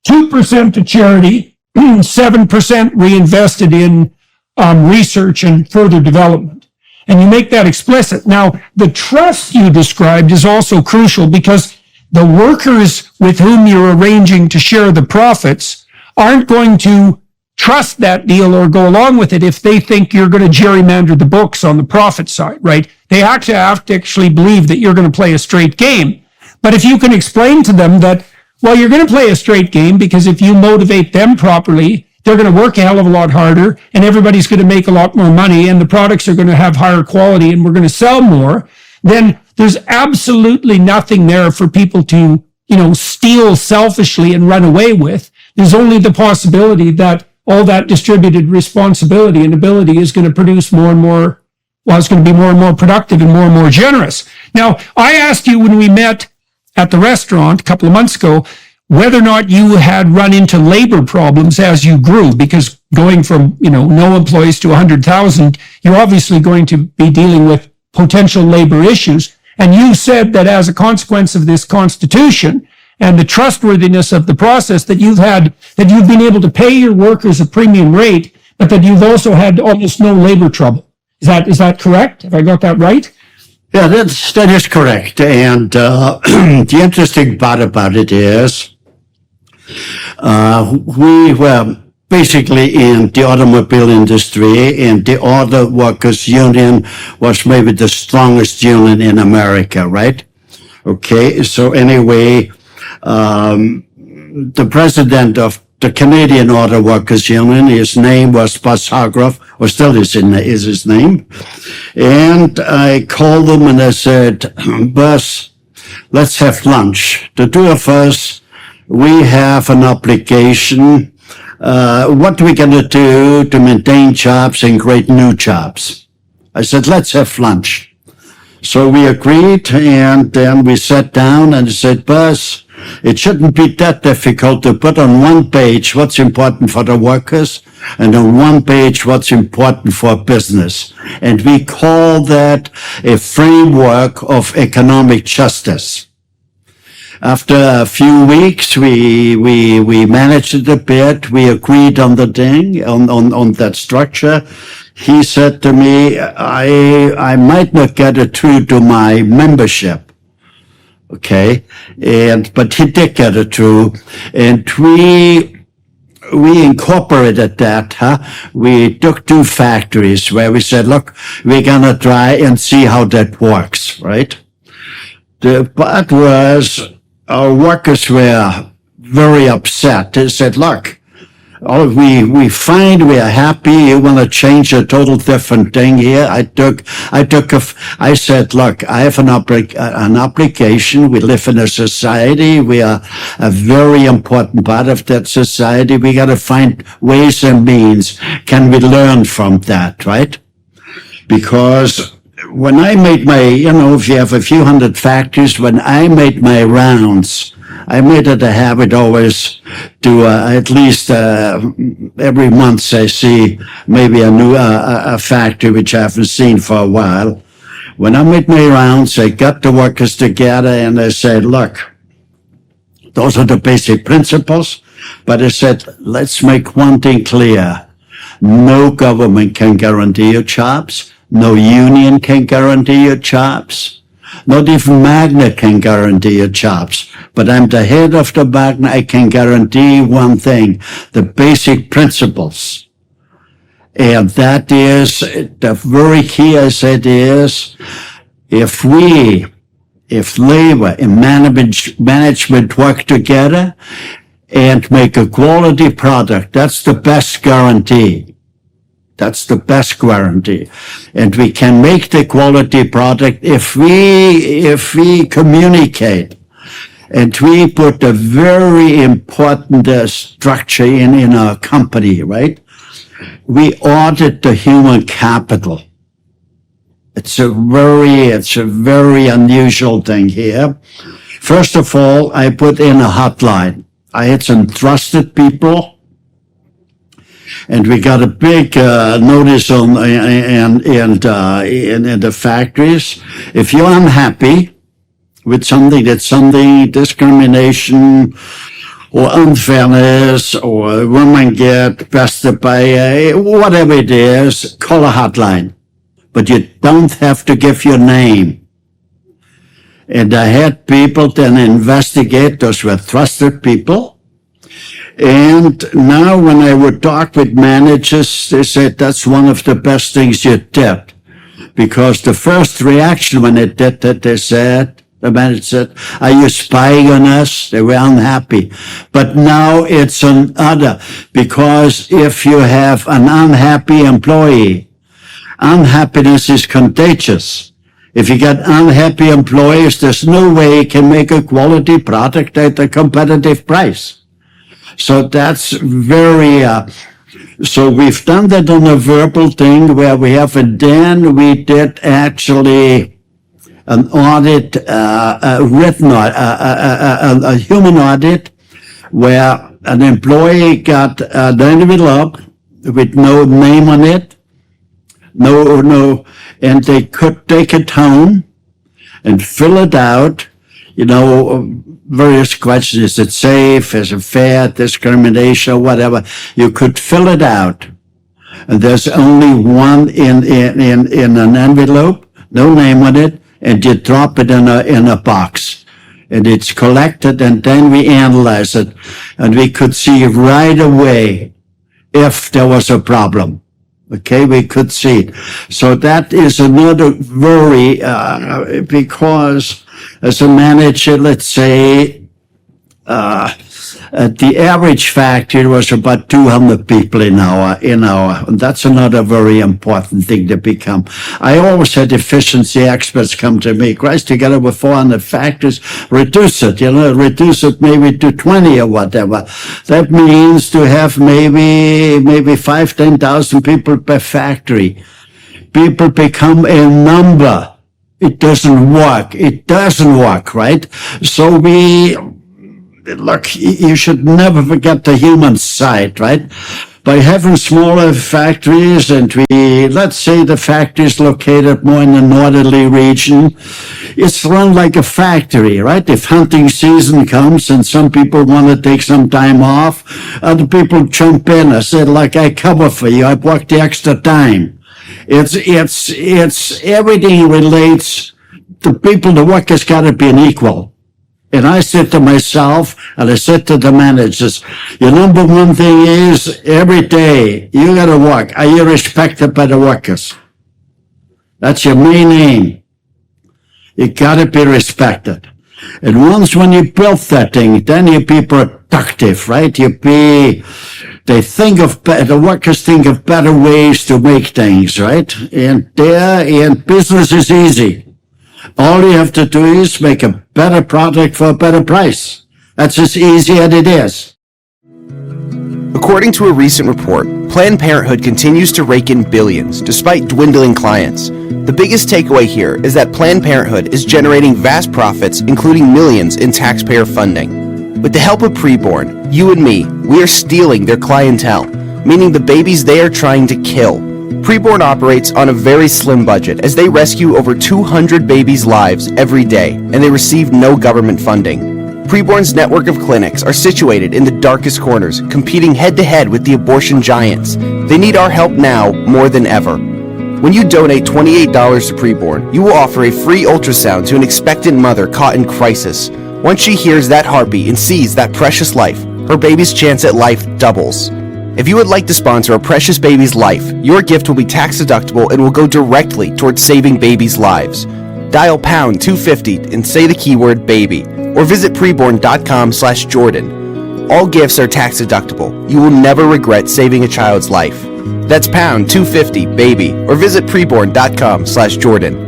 2% to charity, 7% reinvested in research and further development. And you make that explicit. Now, the trust you described is also crucial, because the workers with whom you're arranging to share the profits aren't going to trust that deal or go along with it if they think you're going to gerrymander the books on the profit side, right? They have to actually believe that you're going to play a straight game. But if you can explain to them that, well, you're going to play a straight game because if you motivate them properly, they're going to work a hell of a lot harder, and everybody's going to make a lot more money, and the products are going to have higher quality, and we're going to sell more, then there's absolutely nothing there for people to, steal selfishly and run away with. There's only the possibility that all that distributed responsibility and ability is going to produce more and more, it's going to be more and more productive and more generous. Now, I asked you when we met at the restaurant a couple of months ago whether or not you had run into labor problems as you grew, because going from, no employees to 100,000, you're obviously going to be dealing with potential labor issues. And you said that as a consequence of this constitution and the trustworthiness of the process that you've been able to pay your workers a premium rate, but that you've also had almost no labor trouble. Is that correct? Have I got that right? Yeah, that is correct. And the interesting part about it is we were basically in the automobile industry, and the Auto Workers Union was maybe the strongest union in America, right? Okay, so anyway, the president of the Canadian Auto Workers Union, his name was Buzz Hargrove, or still is his name. And I called him and I said, Buzz, let's have lunch. The two of us, we have an obligation. What are we going to do to maintain jobs and create new jobs? I said, let's have lunch. So we agreed, and then we sat down and I said, Buzz, it shouldn't be that difficult to put on one page what's important for the workers and on one page what's important for business. And we call that a framework of economic justice. After a few weeks, we managed it a bit. We agreed on the thing, on that structure. He said to me, I might not get it through to my membership. Okay. But he did get it through. And we incorporated that, We took two factories where we said, look, we're going to try and see how that works, right? The part was, our workers were very upset. They said, look, we find we are happy. You want to change a total different thing here. I said, look, I have an obligation. We live in a society. We are a very important part of that society. We got to find ways and means. Can we learn from that, right? Because when I made my, if you have a few hundred factories, when I made my rounds I made it a habit always to at least every month I see maybe a new a factory which I haven't seen for a while. When I made my rounds, I got the workers together and I said, look, those are the basic principles. But I said, let's make one thing clear. No government can guarantee your jobs. No union can guarantee your jobs. Not even Magna can guarantee your jobs. But I'm the head of the Magna. I can guarantee one thing, the basic principles. And that is, the very key, I said, is if labor and management work together and make a quality product, that's the best guarantee. That's the best guarantee. And we can make the quality product if we communicate. And we put a very important structure in our company, right? We audit the human capital. It's a very unusual thing here. First of all, I put in a hotline. I had some trusted people, and we got a big notice on in the factories. If you're unhappy with something, discrimination or unfairness, or a woman get bested by whatever it is, call a hotline. But you don't have to give your name. And I had people then investigate. Those were trusted people. And now when I would talk with managers, they said that's one of the best things you did. Because the first reaction when they did that, the manager said, are you spying on us? They were unhappy. But now it's another, because if you have an unhappy employee, unhappiness is contagious. If you get unhappy employees, there's no way you can make a quality product at a competitive price. So that's so we've done that on a verbal thing where we have, and then we did actually an audit, a human audit, where an employee got an envelope with no name on it, and they could take it home and fill it out, various questions. Is it safe? Is it fair? Discrimination? Whatever. You could fill it out. And there's only one in an envelope, no name on it, and you drop it in a box. And it's collected, and then we analyze it. And we could see right away if there was a problem. Okay, we could see it. So that is another worry, because as a manager, let's say, at the average factory was about 200 people in our, and that's another very important thing to become. I always had efficiency experts come to me, Christ, together with 400 factories, reduce it maybe to 20 or whatever. That means to have maybe 10,000 people per factory. People become a number. It doesn't work, right? So look, you should never forget the human side, right? By having smaller factories, and let's say the factory is located more in the northerly region, it's run like a factory, right? If hunting season comes and some people want to take some time off, other people jump in. I said, like, I cover for you. I work the extra time. It's everything relates to people. The work has got to be an equal. And I said to myself, and I said to the managers, your number one thing is every day you got to work. Are you respected by the workers? That's your main aim. You got to be respected. And once when you build that thing, then you be productive, right? The workers think of better ways to make things, right? And business is easy. All you have to do is make a better product for a better price. That's as easy as it is. According to a recent report, Planned Parenthood continues to rake in billions despite dwindling clients. The biggest takeaway here is that Planned Parenthood is generating vast profits, including millions in taxpayer funding. With the help of Preborn, you and me, we are stealing their clientele, meaning the babies they are trying to kill. Preborn operates on a very slim budget as they rescue over 200 babies' lives every day, and they receive no government funding. Preborn's network of clinics are situated in the darkest corners, competing head-to-head with the abortion giants. They need our help now more than ever. When you donate $28 to Preborn, you will offer a free ultrasound to an expectant mother caught in crisis. Once she hears that heartbeat and sees that precious life, her baby's chance at life doubles. If you would like to sponsor a precious baby's life, your gift will be tax deductible and will go directly towards saving babies' lives. Dial pound 250 and say the keyword baby, or visit preborn.com/Jordan. All gifts are tax deductible. You will never regret saving a child's life. That's pound 250 baby, or visit preborn.com/Jordan.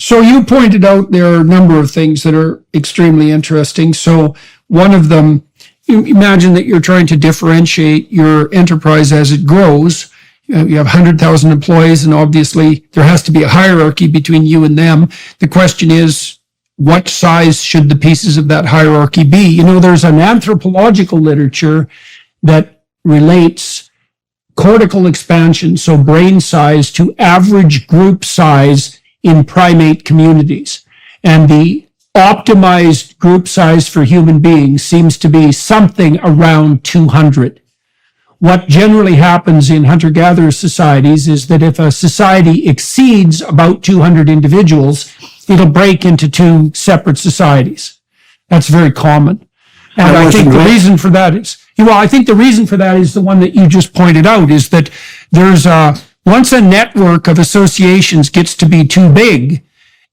So you pointed out there are a number of things that are extremely interesting. So one of them, you imagine that you're trying to differentiate your enterprise as it grows. You have 100,000 employees, and obviously there has to be a hierarchy between you and them. The question is, what size should the pieces of that hierarchy be? You know, there's an anthropological literature that relates cortical expansion, so brain size, to average group size in primate communities. And the optimized group size for human beings seems to be something around 200. What generally happens in hunter-gatherer societies is that if a society exceeds about 200 individuals, it'll break into two separate societies. That's very common. And I think the reason for that is, I think the reason for that is the one that you just pointed out, is that there's once a network of associations gets to be too big,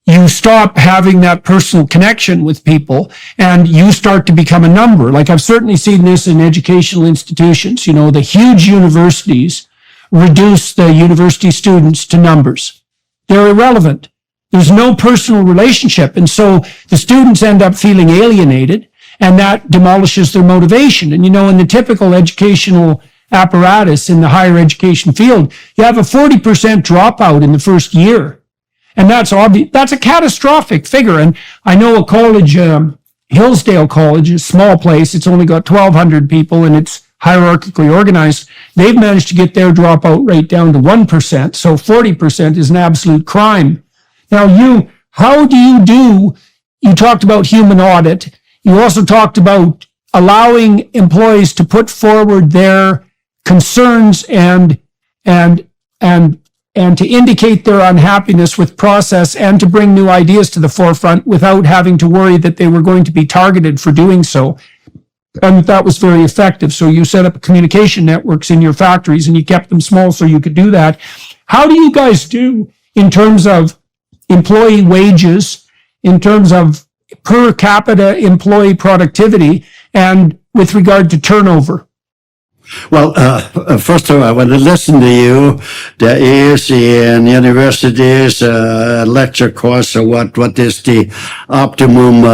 you stop having that personal connection with people and you start to become a number. Like, I've certainly seen this in educational institutions. You know, the huge universities reduce the university students to numbers. They're irrelevant. There's no personal relationship. And so the students end up feeling alienated, and that demolishes their motivation. And, you know, in the typical educational apparatus in the higher education field, you have a 40% dropout in the first year. And that's obvious. That's a catastrophic figure. And I know a college, Hillsdale College, a small place. It's only got 1,200 people and it's hierarchically organized. They've managed to get their dropout rate down to 1%. So 40% is an absolute crime. Now, how do you talked about human audit. You also talked about allowing employees to put forward their concerns and to indicate their unhappiness with process and to bring new ideas to the forefront without having to worry that they were going to be targeted for doing so. And that was very effective. So you set up communication networks in your factories and you kept them small so you could do that. How do you guys do in terms of employee wages, in terms of per capita employee productivity, and with regard to turnover? Well, first of all, when I listen to you, there is in universities lecture course or what is the optimum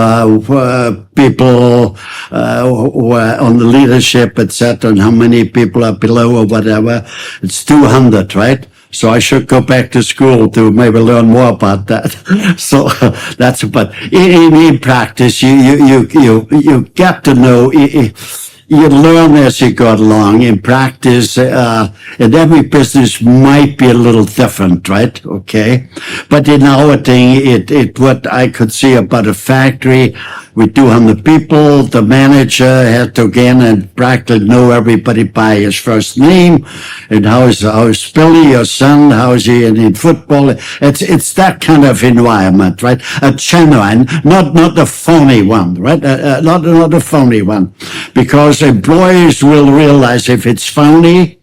people who are on the leadership, etc., and how many people are below or whatever. It's 200, right? So I should go back to school to maybe learn more about that. So that's, but in practice, you get to know. You learn as you go along. In practice, and every business might be a little different, right? Okay. But in our thing, what I could see about a factory with 200 people, the manager had to again and practically know everybody by his first name. And how is Billy, your son? How is he in football? It's that kind of environment, right? A genuine, not a phony one, right? Not a phony one. Because employees will realize if it's phony,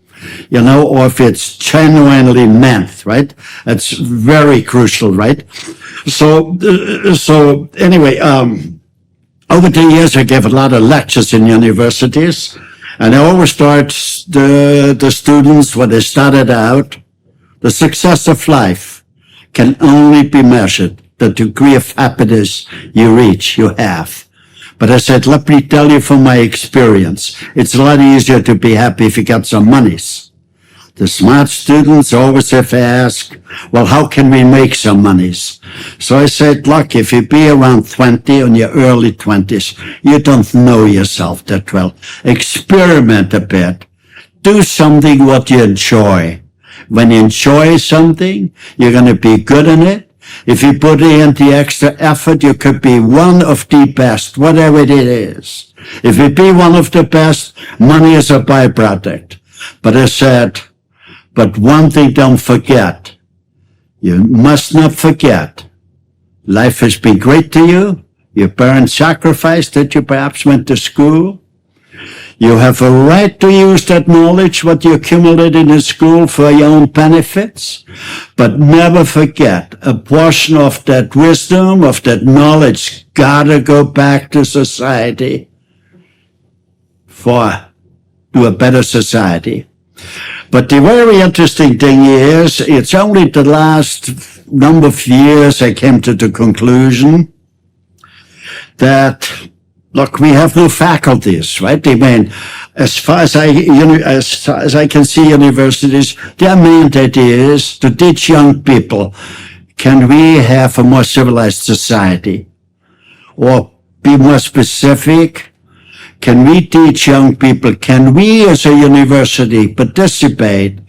you know, or if it's genuinely meant, right? That's very crucial, right? So anyway, over the years, I gave a lot of lectures in universities, and I always start the students when they started out, the success of life can only be measured, the degree of happiness you have. But I said, let me tell you from my experience, it's a lot easier to be happy if you got some monies. The smart students always have asked, well, how can we make some monies? So I said, look, if you be around 20, in your early 20s, you don't know yourself that well. Experiment a bit. Do something what you enjoy. When you enjoy something, you're going to be good in it. If you put in the extra effort, you could be one of the best, whatever it is. If you be one of the best, money is a byproduct. But I said, but one thing don't forget. You must not forget. Life has been great to you. Your parents sacrificed that you perhaps went to school. You have a right to use that knowledge, what you accumulated in school, for your own benefits. But never forget, a portion of that wisdom, of that knowledge, gotta go back to society to a better society. But the very interesting thing is, it's only the last number of years I came to the conclusion that, look, we have no faculties, right? I mean, as far as I can see universities, their mandate is to teach young people, can we have a more civilized society? Or be more specific, can we teach young people, can we as a university participate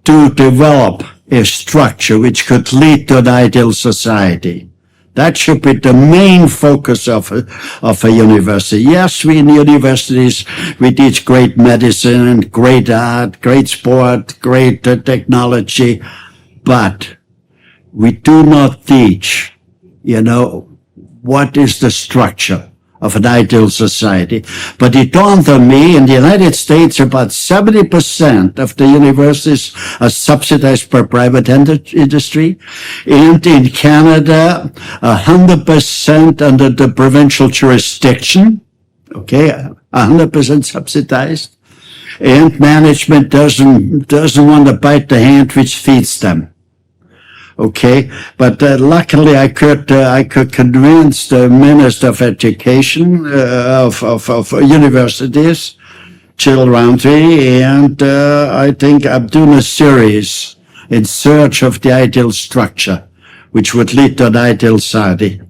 to develop a structure which could lead to an ideal society? That should be the main focus of a university. Yes, we in universities, we teach great medicine, great art, great sport, great technology, but we do not teach, what is the structure of an ideal society. But it dawned on me, in the United States, about 70% of the universities are subsidized by private industry. And in Canada, 100% under the provincial jurisdiction. Okay, 100% subsidized. And management doesn't want to bite the hand which feeds them. Okay, but luckily I could convince the Minister of Education of universities, Jill Roundtree, and I think I'm doing a series in search of the ideal structure, which would lead to an ideal society.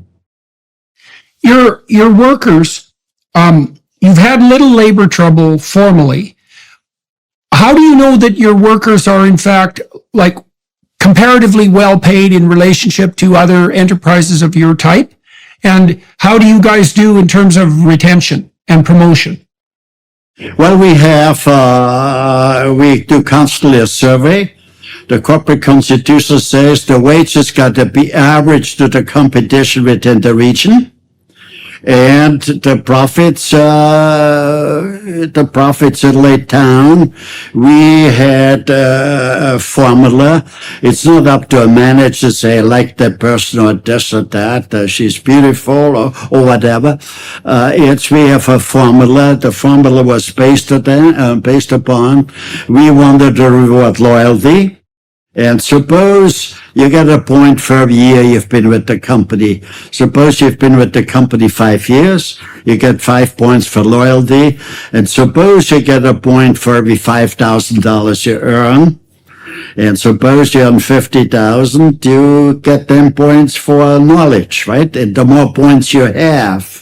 Your workers, you've had little labor trouble formally. How do you know that your workers are in fact comparatively well paid in relationship to other enterprises of your type? And how do you guys do in terms of retention and promotion? Well, we do constantly a survey. The corporate constitution says the wages got to be average to the competition within the region. And the profits in Lake Town, we had a formula. It's not up to a manager to say, I like that person or this or that, she's beautiful or whatever. We have a formula. The formula was based upon, we wanted to reward loyalty. And suppose you get a point for every year you've been with the company. Suppose you've been with the company 5 years, you get 5 points for loyalty. And suppose you get a point for every $5,000 you earn. And suppose you earn 50,000, you get 10 points for knowledge, right? And the more points you have,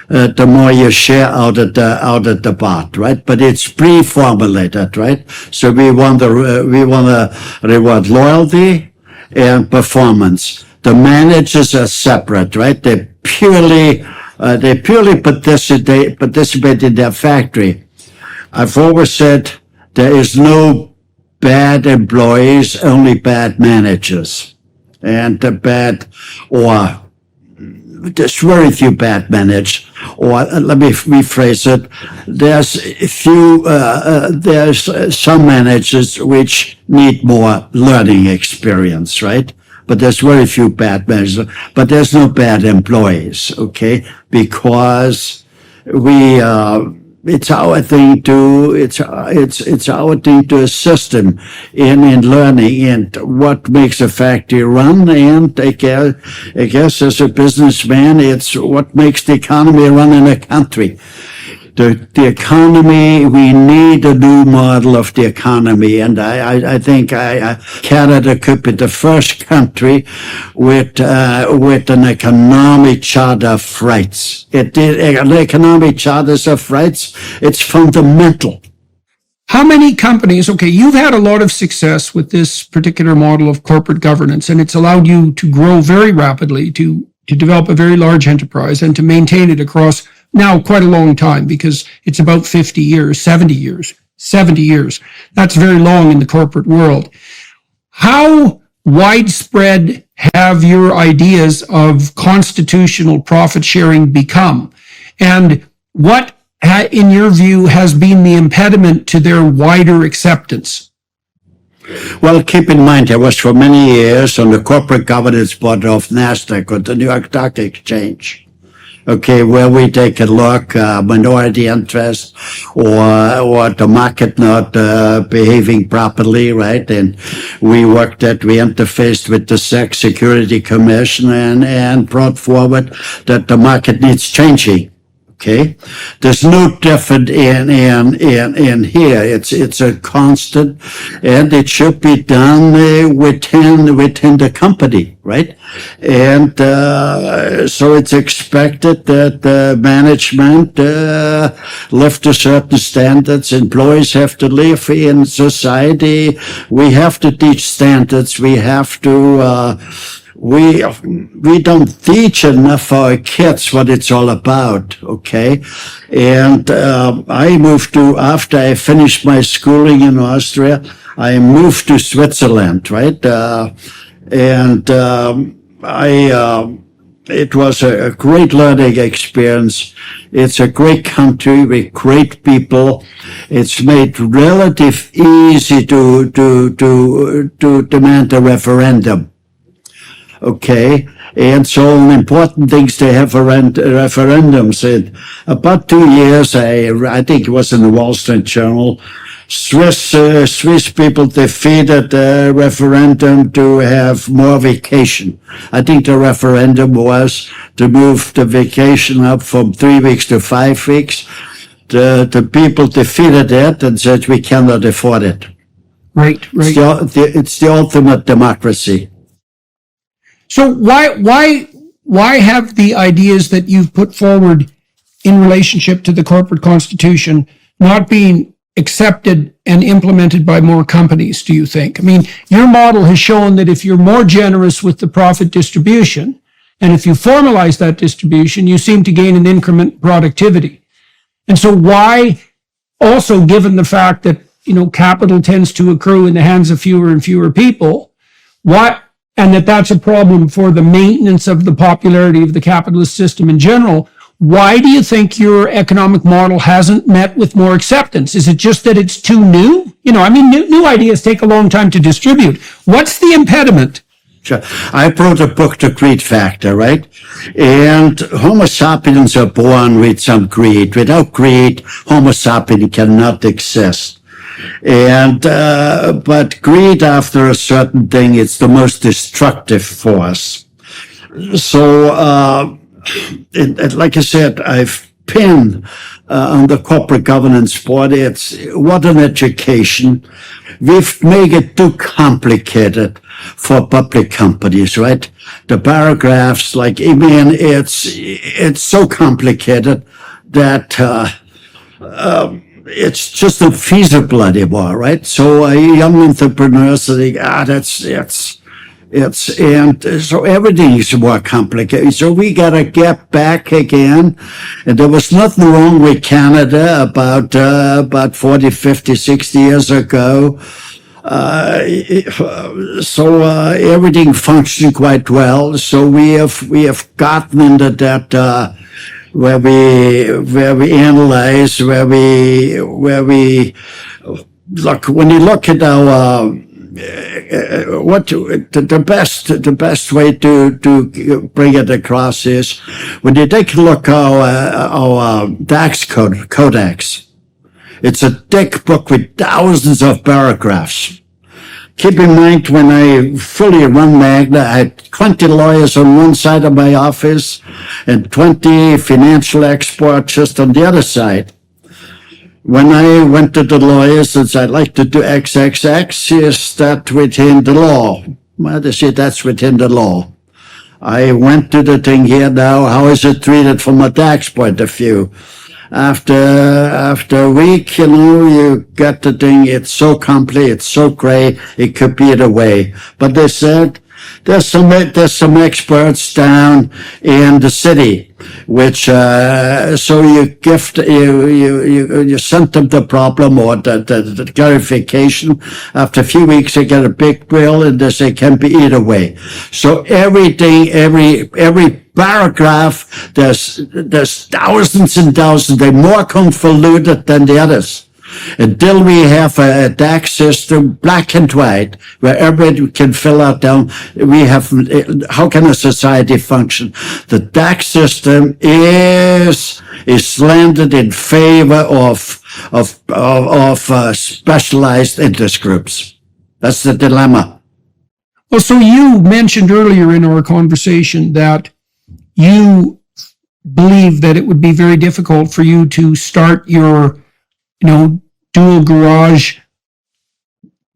the more you share out of the pot, right? But it's pre-formulated, right? So we want to reward loyalty and performance. The managers are separate, right? They purely participate in their factory. I've always said there is no bad employees, only bad managers, and there's very few bad managers, or let me rephrase it. There's some managers which need more learning experience, right? But there's very few bad managers. But there's no bad employees, okay? Because it's our thing to assist them in learning and what makes a factory run. And I guess as a businessman, it's what makes the economy run in a country. the economy, we need a new model of the economy. And I think Canada could be the first country with an economic charter of rights. An economic charter of rights, it's fundamental. How many companies, okay, you've had a lot of success with this particular model of corporate governance, and it's allowed you to grow very rapidly, to develop a very large enterprise and to maintain it across now quite a long time, because it's about 50 years, 70 years. That's very long in the corporate world. How widespread have your ideas of constitutional profit sharing become? And what, in your view, has been the impediment to their wider acceptance? Well, keep in mind, I was for many years on the corporate governance board of NASDAQ, or the New York Stock Exchange. Okay, where we take a look, minority interest or the market not behaving properly, right? And we interfaced with the SEC Security Commission and brought forward that the market needs changing. Okay, there's no different in here. It's a constant, and it should be done within the company, right? And so it's expected that management live to certain standards. Employees have to live in society. We have to teach standards. We have to. We don't teach enough for our kids what it's all about, okay? And after I finished my schooling in Austria, I moved to Switzerland, right? It was a great learning experience. It's a great country with great people. It's made relative easy to demand a referendum. Okay, and so important things to have referendums. In about 2 years, I think it was in the Wall Street Journal, Swiss people defeated the referendum to have more vacation. I think the referendum was to move the vacation up from 3 weeks to 5 weeks. The people defeated it and said we cannot afford it. Right. It's the ultimate democracy. So why have the ideas that you've put forward in relationship to the corporate constitution not being accepted and implemented by more companies, do you think? I mean, your model has shown that if you're more generous with the profit distribution, and if you formalize that distribution, you seem to gain an increment in productivity. And so why, also given the fact that, capital tends to accrue in the hands of fewer and fewer people, and that's a problem for the maintenance of the popularity of the capitalist system in general, why do you think your economic model hasn't met with more acceptance? Is it just that it's too new? New ideas take a long time to distribute. What's the impediment? Sure. I wrote a book, The Greed Factor, right? And Homo sapiens are born with some greed. Without greed, Homo sapiens cannot exist. And but greed, after a certain thing, it's the most destructive force. So, like I said, I've been on the corporate governance board. It's what an education. We've made it too complicated for public companies, right? The paragraphs, it's so complicated that it's just not feasible anymore, right? So young entrepreneurs think, and so everything is more complicated. So we gotta get back again. And there was nothing wrong with Canada about 40, 50, 60 years ago. Everything functioned quite well. So we have gotten into that, where we analyze, where we look, when you look at our, the best way to bring it across is when you take a look at our tax codex. It's a thick book with thousands of paragraphs. Keep in mind, when I fully run Magna, I had 20 lawyers on one side of my office and 20 financial experts just on the other side. when I went to the lawyer, since I'd like to do XXX, is that within the law? Well, they said that's within the law. I went to the thing here now. How is it treated from a tax point of view? After a week, you got the thing. It's so complete, it's so gray, it could be either way. But they said there's some experts down in the city, which so you send them the problem or the clarification. After a few weeks, they get a big bill, and they say it can be either way. So everything, every paragraph, there's thousands and thousands. They're more convoluted than the others. Until we have a tax system, black and white, where everybody can fill out down, how can a society function? The tax system is slanted in favor of specialized interest groups. That's the dilemma. Well, so you mentioned earlier in our conversation that you believe that it would be very difficult for you to start your, dual garage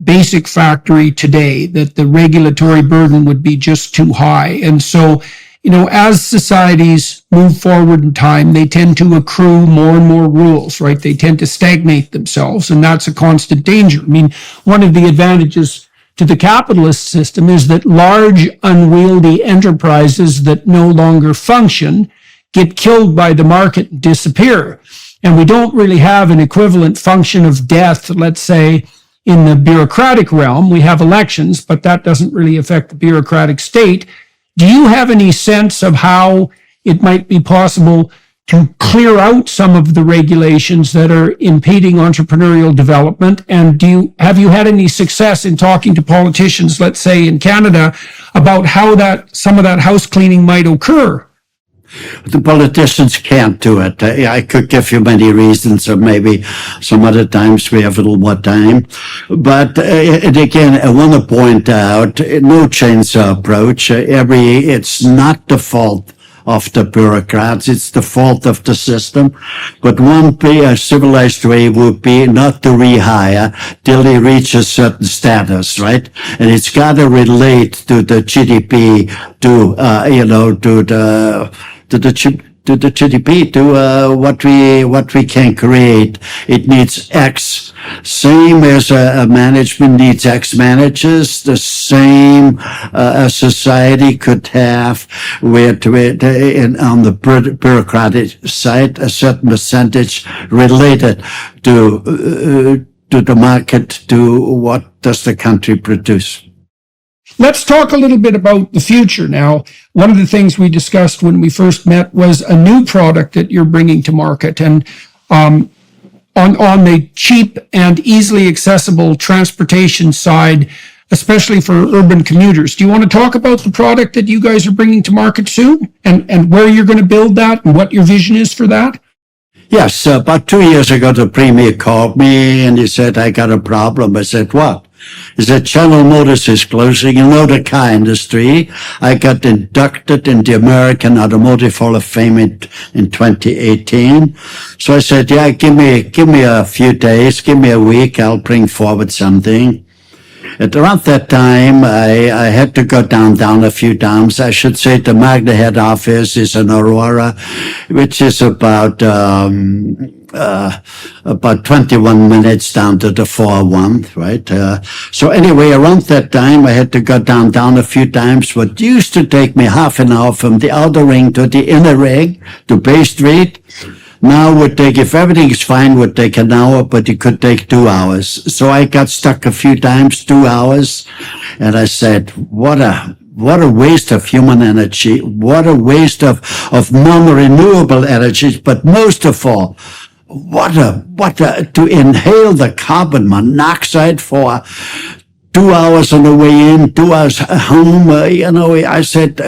basic factory today, that the regulatory burden would be just too high. And so, as societies move forward in time, they tend to accrue more and more rules, right? They tend to stagnate themselves, and that's a constant danger. I mean, one of the advantages to the capitalist system is that large, unwieldy enterprises that no longer function get killed by the market and disappear. And we don't really have an equivalent function of death, let's say, in the bureaucratic realm. We have elections, but that doesn't really affect the bureaucratic state. Do you have any sense of how it might be possible to clear out some of the regulations that are impeding entrepreneurial development? And have you had any success in talking to politicians, let's say in Canada, about how some of that house cleaning might occur? The politicians can't do it. I could give you many reasons, or maybe some other times we have a little more time. But and again, I want to point out, no chainsaw approach. It's not the fault of the bureaucrats, it's the fault of the system. But one civilized way would be not to rehire till they reach a certain status, right? And it's got to relate to the GDP, to the GDP, to what we can create. It needs X. Same as a management needs X managers. The same a society could have on the bureaucratic side, a certain percentage related to the market, to what does the country produce. Let's talk a little bit about the future now. One of the things we discussed when we first met was a new product that you're bringing to market, and on the cheap and easily accessible transportation side, especially for urban commuters. Do you want to talk about the product that you guys are bringing to market soon, and where you're going to build that and what your vision is for that? Yes, about 2 years ago, the Premier called me and he said, I got a problem. I said, what? He said, General Motors is closing. The car industry. I got inducted in the American Automotive Hall of Fame in 2018. So I said, yeah, give me a few days, give me a week, I'll bring forward something. At around that time, I had to go down a few times. I should say the Magna head office is in Aurora, which is about 21 minutes down to the 401, right? So anyway, around that time, I had to go down a few times. What used to take me half an hour from the outer ring to the inner ring, to Bay Street, now would take, if everything is fine, would take an hour, but it could take 2 hours. So I got stuck a few times, 2 hours, and I said, what a waste of human energy, what a waste of non-renewable energies, but most of all, to inhale the carbon monoxide for 2 hours on the way in, 2 hours home. I said,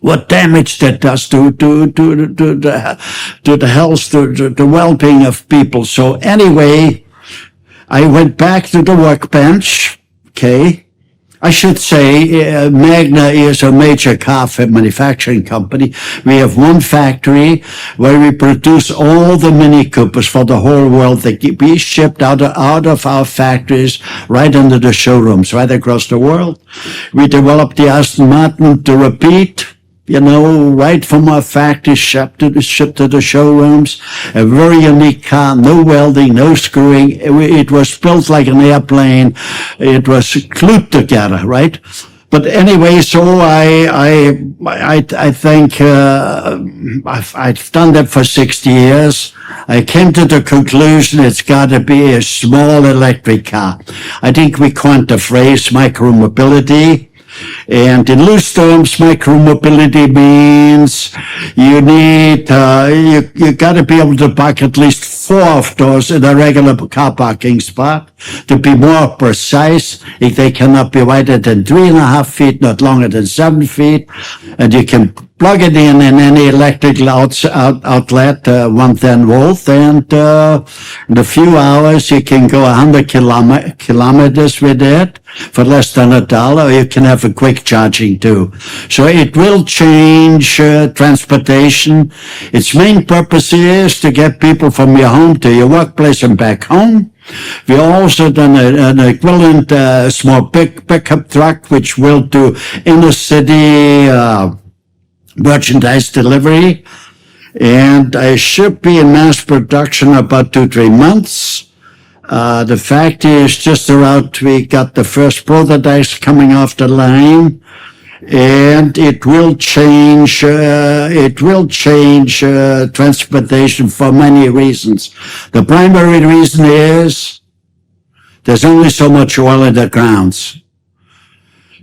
what damage that does to the health, to the well-being of people. So anyway, I went back to the workbench. Okay. I should say, Magna is a major car manufacturing company. We have one factory where we produce all the Mini Coopers for the whole world. They be shipped out of our factories right into the showrooms right across the world. We developed the Aston Martin to repeat, right from our factory, shipped to the showrooms. A very unique car, no welding, no screwing. It was built like an airplane. It was glued together, right? But anyway, so I think I've done that for 60 years. I came to the conclusion it's got to be a small electric car. I think we coined the phrase micromobility. And in loose terms, micromobility means you need, you got to be able to park at least 4 of those in a regular car parking spot. To be more precise, if they cannot be wider than 3.5 feet, not longer than 7 feet. And you can plug it in any electrical outlet, 110 volt, and in a few hours you can go 100 kilometers with it for less than $1. You can have a quick charging too. So it will change transportation. Its main purpose is to get people from your home to your workplace and back home. We also done an equivalent small pickup truck, which will do inner city merchandise delivery, and I should be in mass production about 2-3 months. The factory is just around. We got the first prototypes coming off the line, and it will change transportation for many reasons. The primary reason is there's only so much oil in the grounds.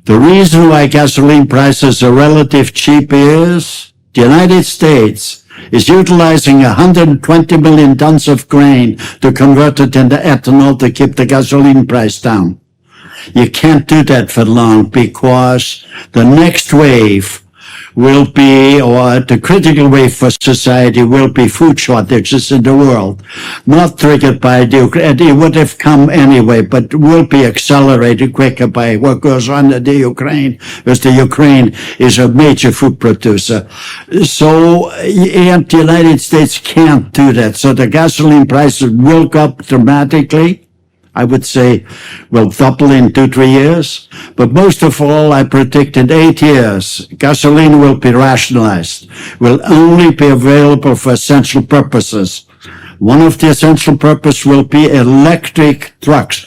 The reason why gasoline prices are relatively cheap is the United States is utilizing 120 million tons of grain to convert it into ethanol to keep the gasoline price down. You can't do that for long because the next wave will be, or the critical wave for society will be food shortages in the world. Not triggered by the Ukraine. It would have come anyway, but will be accelerated quicker by what goes on in the Ukraine, because the Ukraine is a major food producer. So, and the United States can't do that. So the gasoline prices will go up dramatically. I would say will double in 2-3 years. But most of all, I predict in 8 years, gasoline will be rationalized, will only be available for essential purposes. One of the essential purposes will be electric trucks,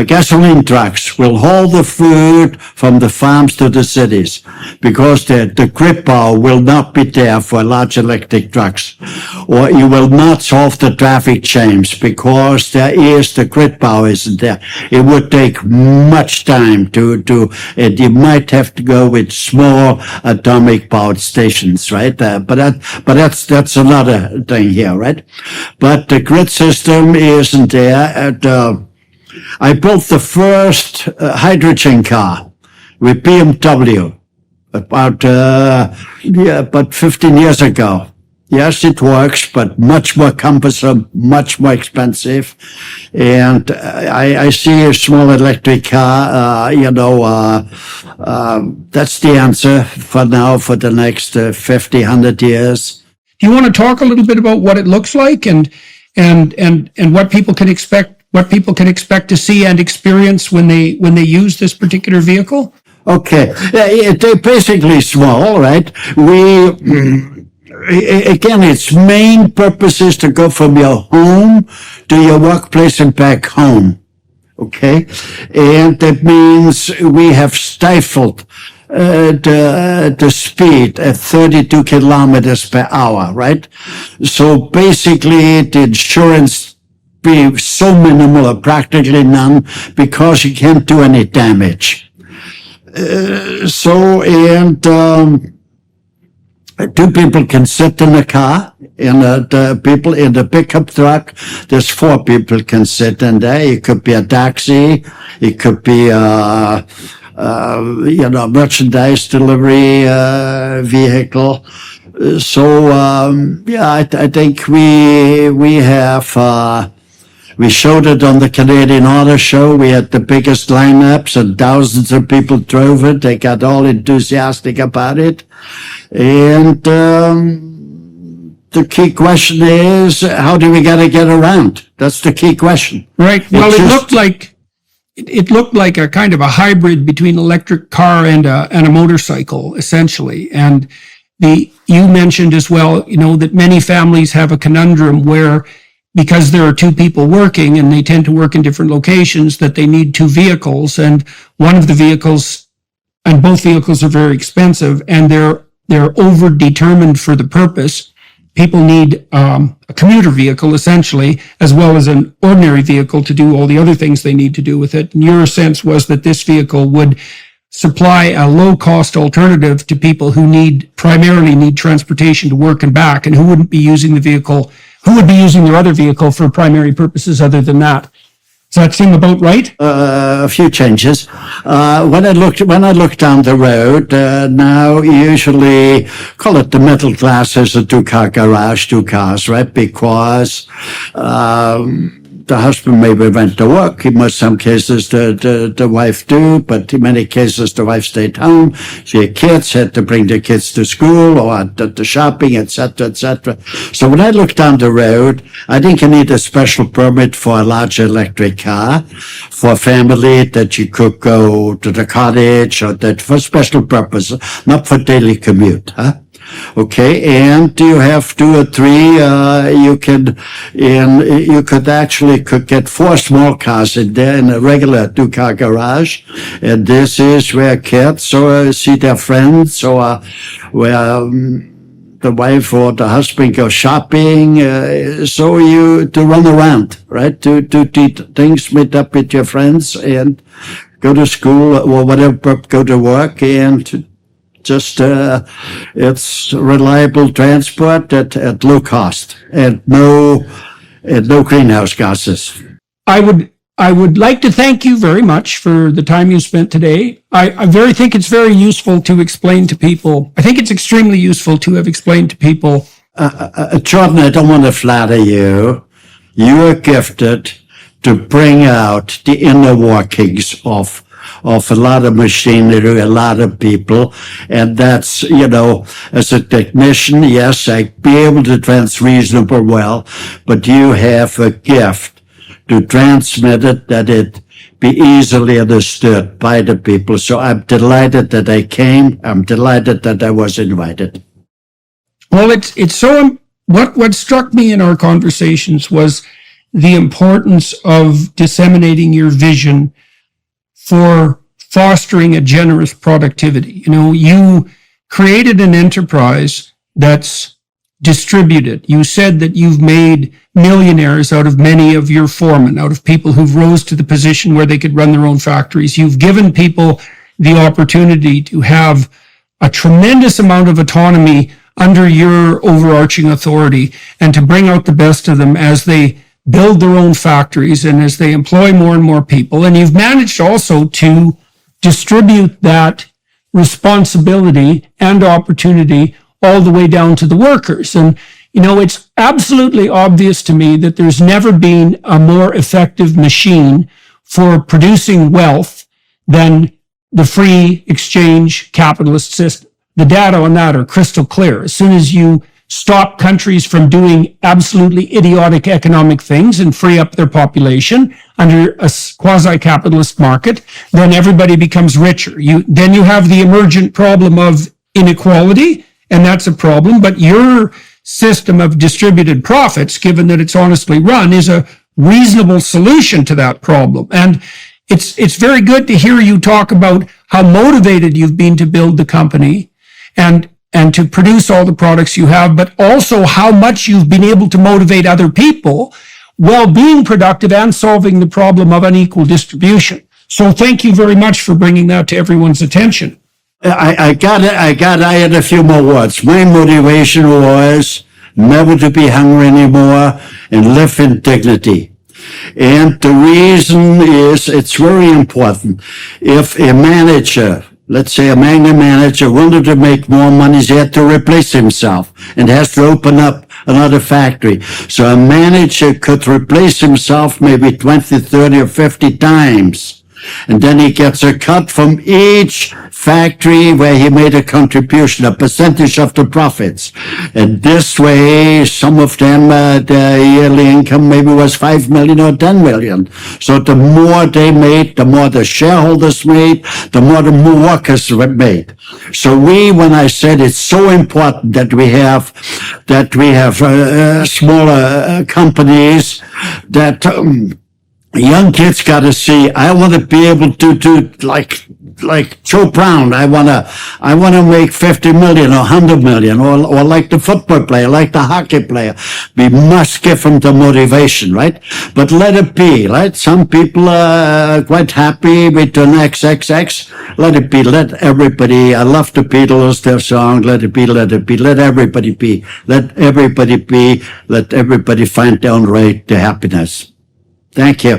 gasoline trucks will haul the food from the farms to the cities because the grid power will not be there for large electric trucks. Or you will not solve the traffic jams because the grid power isn't there. It would take much time and you might have to go with small atomic powered stations, right? But that's another thing here, right? But the grid system isn't there. I built the first hydrogen car with BMW about 15 years ago. Yes, it works, but much more cumbersome, much more expensive. And I see a small electric car, that's the answer for now, for the next 50, 100 years. Do you want to talk a little bit about what it looks like and what people can expect? What people can expect to see and experience when they use this particular vehicle? Okay, they're basically small, right? Again, its main purpose is to go from your home to your workplace and back home. Okay, and that means we have stifled the speed at 32 kilometers per hour, right? So basically, the insurance be so minimal or practically none because you can't do any damage. Two people can sit in a car, people in the pickup truck. There's 4 people can sit in there. It could be a taxi. It could be merchandise delivery vehicle. So I think we have We showed it on the Canadian Auto Show. We had the biggest lineups and thousands of people drove it. They got all enthusiastic about it. And the key question is, how do we got to get around? That's the key question. Right. Well, it looked like a kind of a hybrid between electric car and a motorcycle, essentially. And you mentioned as well, that many families have a conundrum where, because there are two people working and they tend to work in different locations, that they need two vehicles, and one of the vehicles, and both vehicles are very expensive, and they're over determined for the purpose. People need a commuter vehicle, essentially, as well as an ordinary vehicle to do all the other things they need to do with it. And your sense was that this vehicle would supply a low-cost alternative to people who primarily need transportation to work and back, and who wouldn't be using who would be using their other vehicle for primary purposes other than that. Does that seem about right? A few changes. When I look down the road, now usually call it the middle class has a two-car garage, two cars, right? Because the husband maybe went to work. In some cases, the wife do, but in many cases, the wife stayed home. She had kids, had to bring the kids to school or the shopping, etc., etc. So when I look down the road, I think you need a special permit for a large electric car for a family, that you could go to the cottage, or that for special purpose, not for daily commute, huh? Okay, and you have two or three, you could get four small cars in there in a regular two-car garage, and this is where kids or see their friends, or where the wife or the husband go shopping, so you to run around, right? To do things, meet up with your friends and go to school or whatever, go to work, and just it's reliable transport at low cost and no greenhouse gases. I would like to thank you very much for the time you spent today. I think it's very useful to explain to people. I think it's extremely useful to have explained to people. Jordan, I don't want to flatter you. You are gifted to bring out the inner workings of a lot of machinery, a lot of people. And that's, as a technician, yes, I'd be able to trans reasonable well, but you have a gift to transmit it, that it be easily understood by the people. So I'm delighted that I came. I'm delighted that I was invited. Well, it's so, what struck me in our conversations was the importance of disseminating your vision for fostering a generous productivity. You created an enterprise that's distributed. You said that you've made millionaires out of many of your foremen, out of people who've rose to the position where they could run their own factories. You've given people the opportunity to have a tremendous amount of autonomy under your overarching authority, and to bring out the best of them as they build their own factories and as they employ more and more people. And you've managed also to distribute that responsibility and opportunity all the way down to the workers. And, it's absolutely obvious to me that there's never been a more effective machine for producing wealth than the free exchange capitalist system. The data on that are crystal clear. As soon as you stop countries from doing absolutely idiotic economic things and free up their population under a quasi-capitalist market, then everybody becomes richer. Then you have the emergent problem of inequality, and that's a problem. But your system of distributed profits, given that it's honestly run, is a reasonable solution to that problem. And it's very good to hear you talk about how motivated you've been to build the company and to produce all the products you have, but also how much you've been able to motivate other people while being productive and solving the problem of unequal distribution. So thank you very much for bringing that to everyone's attention. I had a few more words. My motivation was never to be hungry anymore and live in dignity. And the reason is, it's very important. If a manager, let's say a Magna manager, wanted to make more money, he had to replace himself and has to open up another factory. So a manager could replace himself maybe 20, 30, or 50 times. And then he gets a cut from each factory where he made a contribution, a percentage of the profits. And this way, some of them, their yearly income maybe was 5 million or 10 million. So the more they made, the more the shareholders made, the more the workers made. So when I said it's so important that we have smaller companies that, young kids got to see. I want to be able to do like Joe Brown. I want to make 50 million or 100 million, or like the football player, like the hockey player. We must give them the motivation, right? But let it be, right? Some people are quite happy with an XXX. Let it be. Let everybody. I love the Beatles, their song. Let it be. Let it be. Let everybody be. Let everybody be. Let everybody find their own way to happiness. Thank you.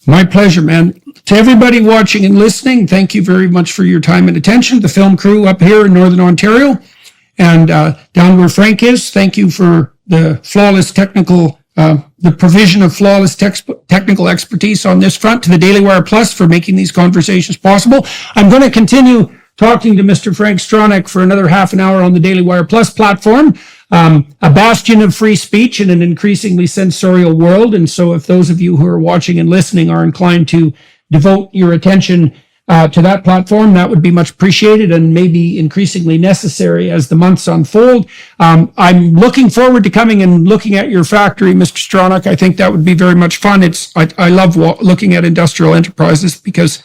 My pleasure, man. To everybody watching and listening, thank you very much for your time and attention. The film crew up here in Northern Ontario and down where Frank is, thank you for the provision of flawless technical expertise on this front. To the Daily Wire Plus for making these conversations possible. I'm going to continue talking to Mr. Frank Stronach for another half an hour on the Daily Wire Plus platform. A bastion of free speech in an increasingly censorial world. And so if those of you who are watching and listening are inclined to devote your attention to that platform, that would be much appreciated and maybe increasingly necessary as the months unfold. I'm looking forward to coming and looking at your factory, Mr. Stronach. I think that would be very much fun. I love looking at industrial enterprises because,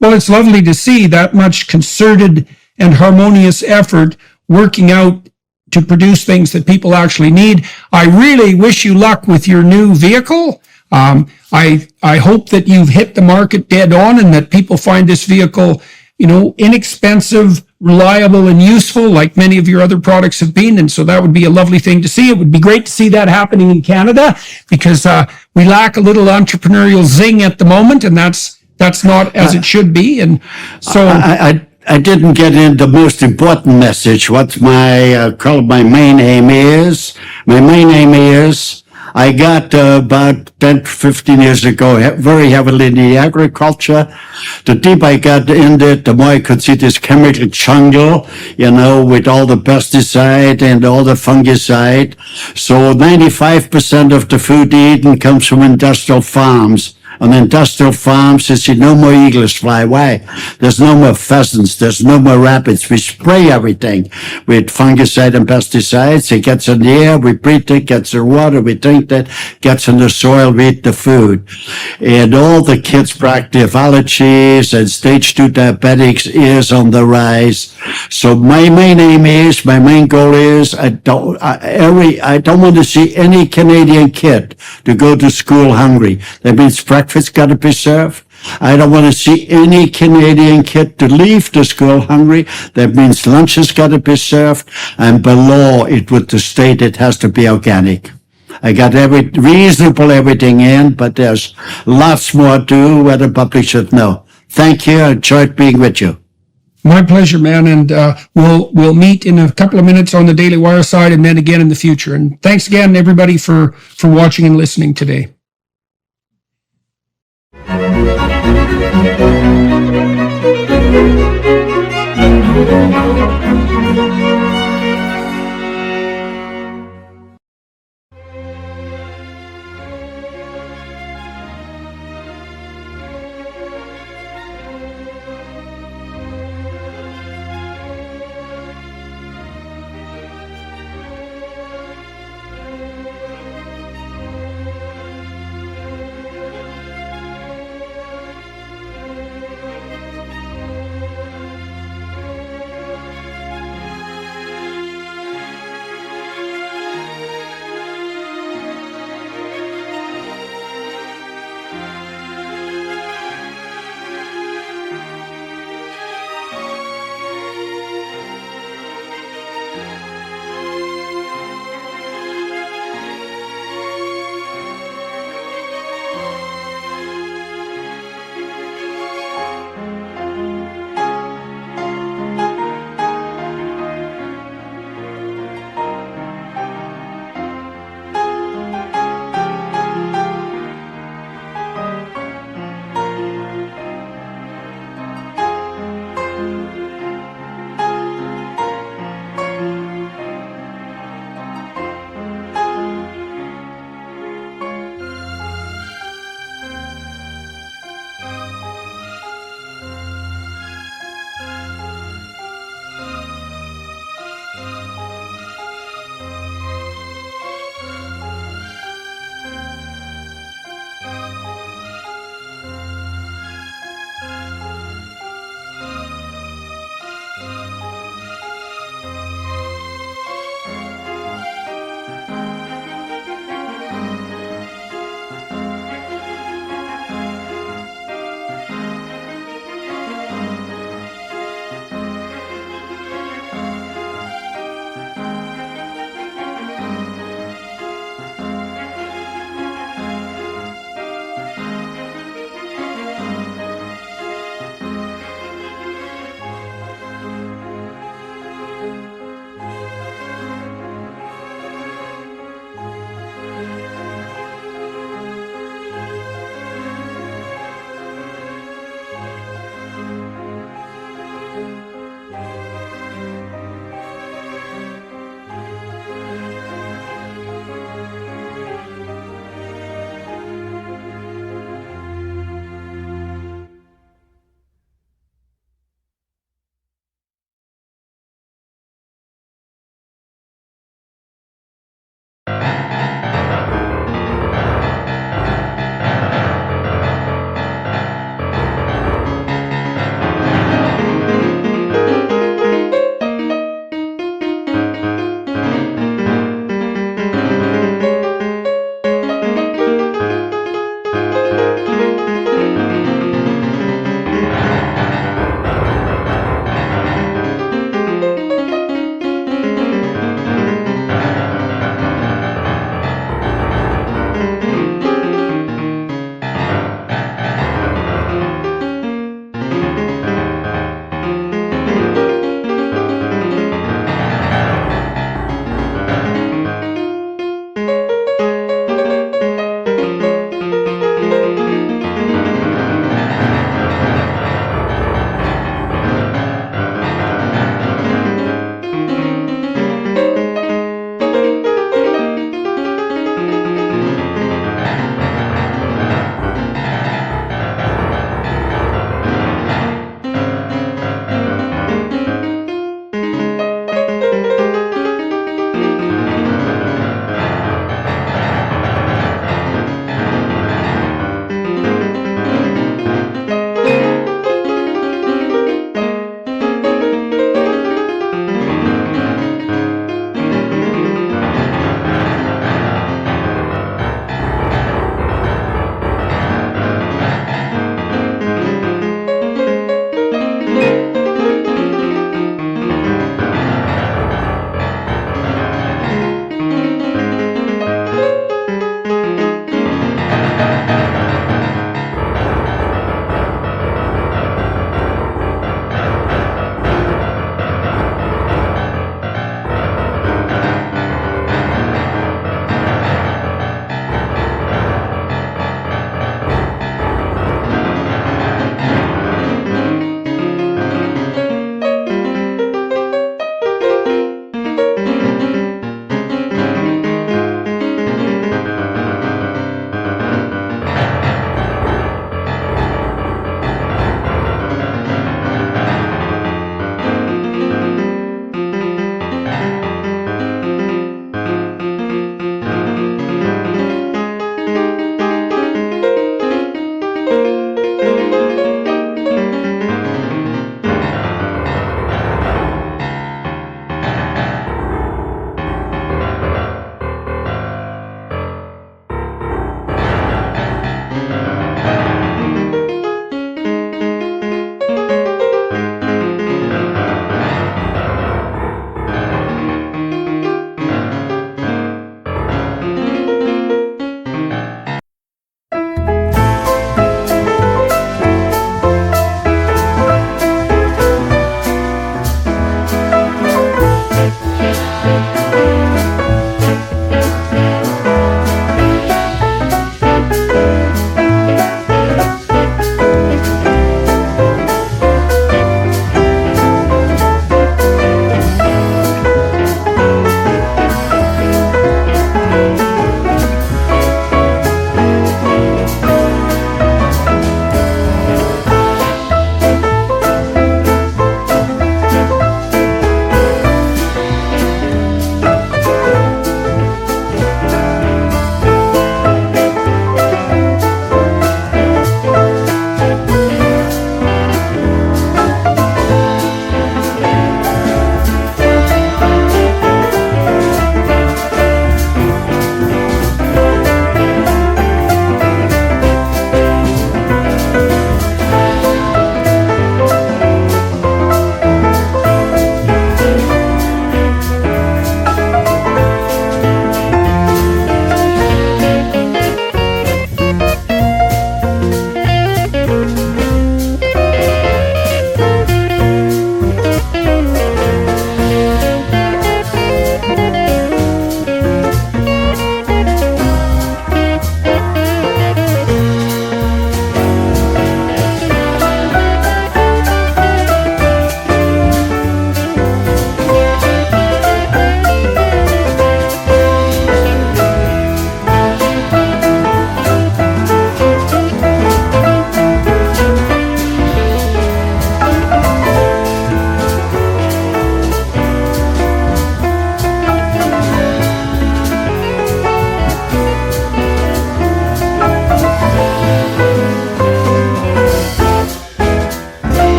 well, it's lovely to see that much concerted and harmonious effort working out to produce things that people actually need. I really wish you luck with your new vehicle. I hope that you've hit the market dead on and that people find this vehicle, inexpensive, reliable, and useful like many of your other products have been. And so that would be a lovely thing to see. It would be great to see that happening in Canada because we lack a little entrepreneurial zing at the moment, and that's not as it should be. And so I didn't get in the most important message. What my main aim is. My main aim is I got about 10, 15 years ago very heavily in the agriculture. The deeper I got in it, the more I could see this chemical jungle, with all the pesticide and all the fungicide. So 95% of the food eaten comes from industrial farms. On industrial farms, you see no more eagles fly. Why? There's no more pheasants. There's no more rabbits. We spray everything with fungicide and pesticides. It gets in the air. We breathe it. Gets in water. We drink that. Gets in the soil. We eat the food. And all the kids practice allergies and stage 2 diabetics is on the rise. So my main goal is, I don't want to see any Canadian kid to go to school hungry. That means breakfast got to be served. I don't want to see any Canadian kid to leave the school hungry. That means lunch has got to be served. And below it with the state, it has to be organic. I got everything in, but there's lots more to do where the public should know. Thank you. I enjoyed being with you. My pleasure, man. And we'll meet in a couple of minutes on the Daily Wire side and then again in the future. And thanks again, everybody, for watching and listening today. Thank you.